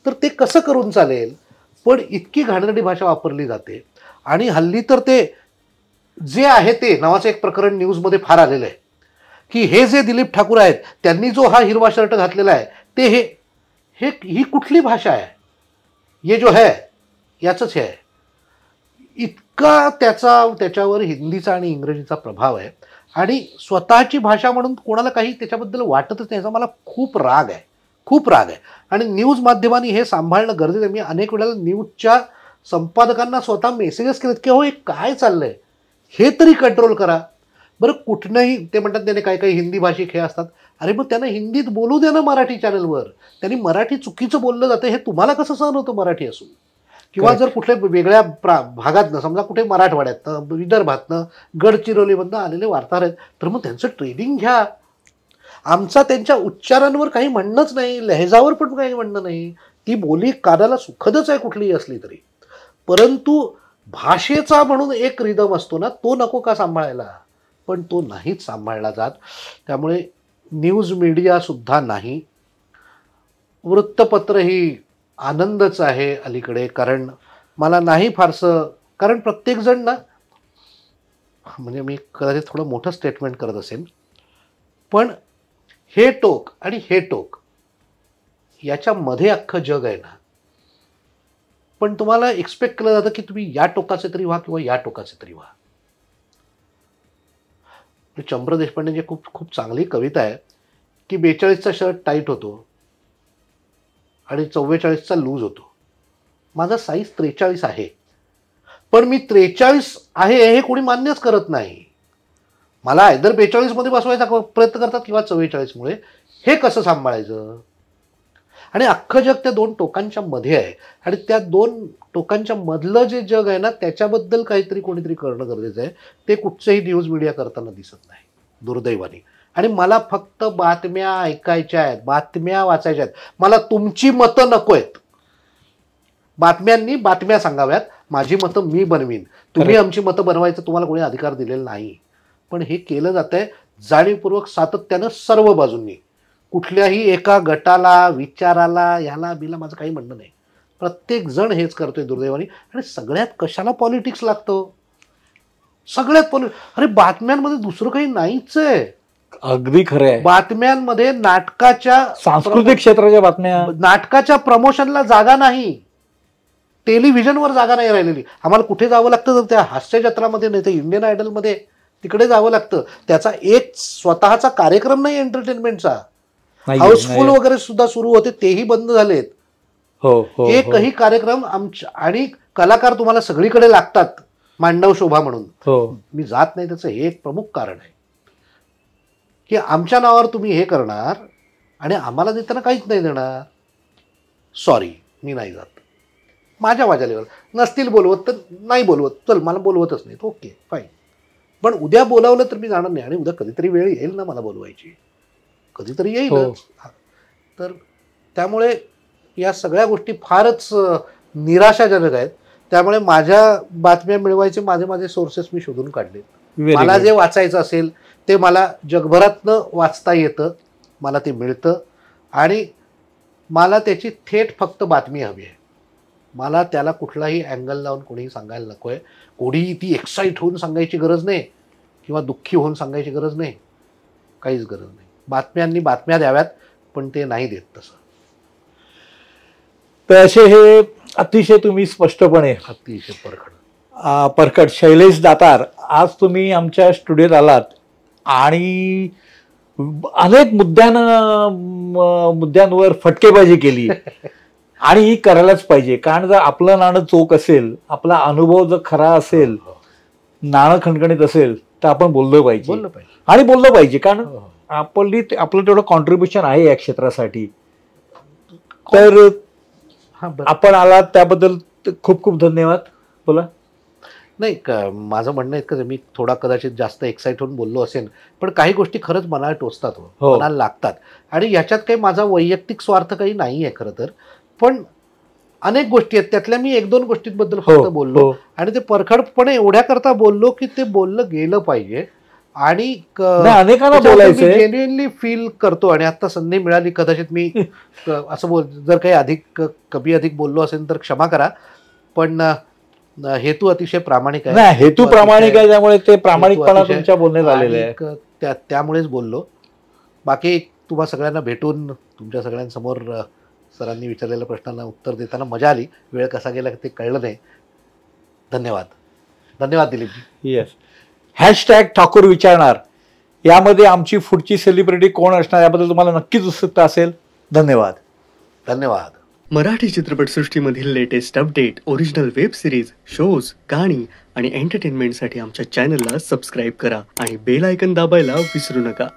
तर ते कसं करून चालेल. पण इतकी घाणेरडी भाषा वापरली जाते. आणि हल्ली तर ते जे आहे ते नावाचं एक प्रकरण न्यूजमध्ये फार आलेलं आहे की हे जे दिलीप ठाकूर आहेत त्यांनी जो हा हिरवा शर्ट घातलेला आहे ते ही कुठली भाषा आहे, ये जो है याचंच हे आहे. इतका त्याच्यावर हिंदीचा आणि इंग्रजीचा प्रभाव आहे. आणि स्वतःची भाषा म्हणून कोणाला काही त्याच्याबद्दल वाटतच नाही. याचा मला खूप राग आहे, खूप राग आहे. आणि न्यूज माध्यमांनी हे सांभाळणं गरजेचं आहे. मी अनेक वेळेला न्यूजच्या संपादकांना स्वतः मेसेजेस केलेत की हो हे काय चाललंय हे तरी कंट्रोल करा. बरं कुठनंही ते म्हणतात त्याने काही काही हिंदी भाषिक हे असतात, अरे मग त्यांना हिंदीत बोलू द्या ना मराठी चॅनलवर. त्यांनी मराठी चुकीचं बोललं जातं हे तुम्हाला कसं सहन होतं मराठी असून. किंवा जर कुठल्या वेगळ्या भागातनं समजा कुठे मराठवाड्यातनं विदर्भातनं गडचिरोलीमधनं आलेले वार्ताहर आहेत तर मग त्यांचं ट्रेनिंग घ्या. आमचा त्यांच्या उच्चारांवर काही म्हणणंच नाही, लहेजावर पण काही म्हणणं नाही. ती बोली कानाला सुखदच आहे कुठलीही असली तरी, परंतु भाषेचा म्हणून एक रिदम असतो ना तो नको का सांभाळायला. पण तो नाहीच सांभाळला जात. त्यामुळे न्यूज मीडिया सुद्धा नाही, वृत्तपत्र ही आनंदच आहे अलीकडे. कारण मला नाही फारसं, कारण प्रत्येकजण ना, म्हणजे मी कदाचित थोडं मोठं स्टेटमेंट करत असेल, पण हे टोक आणि हे टोक याच्यामध्ये अख्खं जग आहे ना. पण तुम्हाला एक्सपेक्ट केलं जातं की तुम्ही या टोकाचे तरी व्हा किंवा या टोकाचे तरी व्हा. चंद्र देशपांडेची खूप खूप चांगली कविता आहे की 42चा शर्ट टाईट होतो आणि 44चा लूज होतो. माझा साईज 43 आहे, पण मी 43 आहे हे कोणी मान्यच करत नाही. मला आयदर 42 मध्ये बसवायचा प्रयत्न करतात किंवा 44 मुळे. हे कसं सांभाळायचं. आणि अख्खं जग त्या दोन टोकांच्या मध्ये आहे. आणि त्या दोन टोकांच्या मधलं जे जग आहे ना त्याच्याबद्दल काहीतरी कोणीतरी करणं गरजेचं आहे. ते कुठचंही न्यूज मीडिया करताना दिसत नाही दुर्दैवाने. आणि मला फक्त बातम्या ऐकायच्या आहेत, बातम्या वाचायच्या आहेत. मला तुमची मतं नको आहेत. बातम्यांनी बातम्या सांगाव्यात, माझी मतं मी बनवीन. तुम्ही आमची मतं बनवायचं तुम्हाला कोणी अधिकार दिलेला नाही. पण हे केलं जातंय जाणीवपूर्वक सातत्यानं सर्व बाजूंनी. कुठल्याही एका गटाला विचाराला याला बिला माझं काही म्हणणं नाही. प्रत्येक जण हेच करतोय दुर्दैवाने. आणि सगळ्यात कशाला पॉलिटिक्स लागतं, सगळ्यात अरे बातम्यांमध्ये दुसरं काही नाहीच आहे. अगदी खरं आहे. बातम्यांमध्ये नाटकाच्या सांस्कृतिक क्षेत्राच्या बातम्या, नाटकाच्या प्रमोशनला जागा नाही, टेलिव्हिजनवर जागा नाही राहिलेली. आम्हाला कुठे जावं लागतं तर त्या हास्य जत्रामध्ये नाही तर इंडियन आयडलमध्ये तिकडे जावं लागतं. त्याचा एक स्वतःचा कार्यक्रम नाही एंटरटेनमेंटचा. हाऊसफुल वगैरे सुद्धा सुरू होते तेही बंद झालेत. एकही कार्यक्रम आमच्या आणि कलाकार तुम्हाला सगळीकडे लागतात मांडव शोभा म्हणून. मी जात नाही त्याचं हे एक प्रमुख कारण आहे की आमच्या नावावर तुम्ही हे करणार आणि आम्हाला देताना काहीच नाही देणार. सॉरी मी नाही जात. माझ्या लेवल नसतील बोलवत तर नाही बोलवत, चल मला बोलवतच नाही, ओके फाईन. पण उद्या बोलावलं तर मी जाणार नाही. आणि उद्या कधीतरी वेळ येईल ना मला बोलवायची, कधीतरी येईल. तर त्यामुळे या सगळ्या गोष्टी फारच निराशाजनक आहेत. त्यामुळे माझ्या बातम्या मिळवायचे माझे सोर्सेस मी शोधून काढले. मला जे वाचायचं असेल ते मला जगभरातनं वाचता येतं, मला ते मिळतं. आणि मला त्याची थेट फक्त बातमी हवी आहे. मला त्याला कुठलाही अँगल लावून कोणीही सांगायला नको आहे. कोणीही ती एक्साईट होऊन सांगायची गरज नाही किंवा दुःखी होऊन सांगायची गरज नाही, काहीच गरज नाही. बातम्यांनी बातम्या द्याव्यात, पण ते नाही देत तसं. तर असे हे अतिशय तुम्ही स्पष्टपणे, अतिशय परखड शैलेश दातार, आज तुम्ही आमच्या स्टुडिओत आलात आणि अनेक मुद्द्यांवर फटकेबाजी केली. आणि ही करायलाच पाहिजे. कारण जर आपलं नाणं चोख असेल, आपला अनुभव जर खरा असेल, नाणं खणखणीत असेल, तर आपण बोललो पाहिजे आणि बोललं पाहिजे. कारण आपलं तेवढं कॉन्ट्रीब्युशन आहे या क्षेत्रासाठी. तर आपण आलात त्याबद्दल खूप खूप धन्यवाद. बोला. नाही माझं म्हणणं इतकंच आहे, मी थोडा कदाचित जास्त एक्साइट होऊन बोललो असेल, पण काही गोष्टी खरंच मनाला टोचतात, मनाला लागतात. आणि याच्यात काही माझा वैयक्तिक स्वार्थ काही नाही आहे खरं तर. पण अनेक गोष्टी आहेत, त्यातल्या मी 1-2 गोष्टींबद्दल फक्त बोललो आणि ते परखडपणे एवढ्या करता बोललो की ते बोललं गेलं पाहिजे. आणि अनेकांना बोलायचं जेन्युइनली फील करतो. आणि आता संधी मिळाली, कदाचित मी असं जर काही कमी अधिक बोललो असेल तर क्षमा करा, पण हेतू अतिशय प्रामाणिक आहे. हेतू प्रामाणिक आहे, त्यामुळे ते प्रामाणिकपणा तुमच्या बोलण्यात आलेलं आहे. त्यामुळेच बोललो. बाकी तुम्हा सगळ्यांना भेटून तुमच्या सगळ्यांसमोर सरांनी विचारलेल्या प्रश्नांना उत्तर देताना मजा आली. वेळ कसा गेला ते कळलं नाही. धन्यवाद. धन्यवाद दिलीपजी. येस. हॅशटॅग ठाकूर विचारणार यामध्ये आमची पुढची सेलिब्रिटी कोण असणार याबद्दल तुम्हाला नक्कीच उत्सुकता असेल. धन्यवाद. धन्यवाद. मराठी चित्रपटसृष्टीमधील latest update, original web series, shows, गाणी आणि एंटरटेनमेंटसाठी आमच्या चॅनलला सबस्क्राईब करा आणि बेल आयकॉन दाबायला विसरू नका.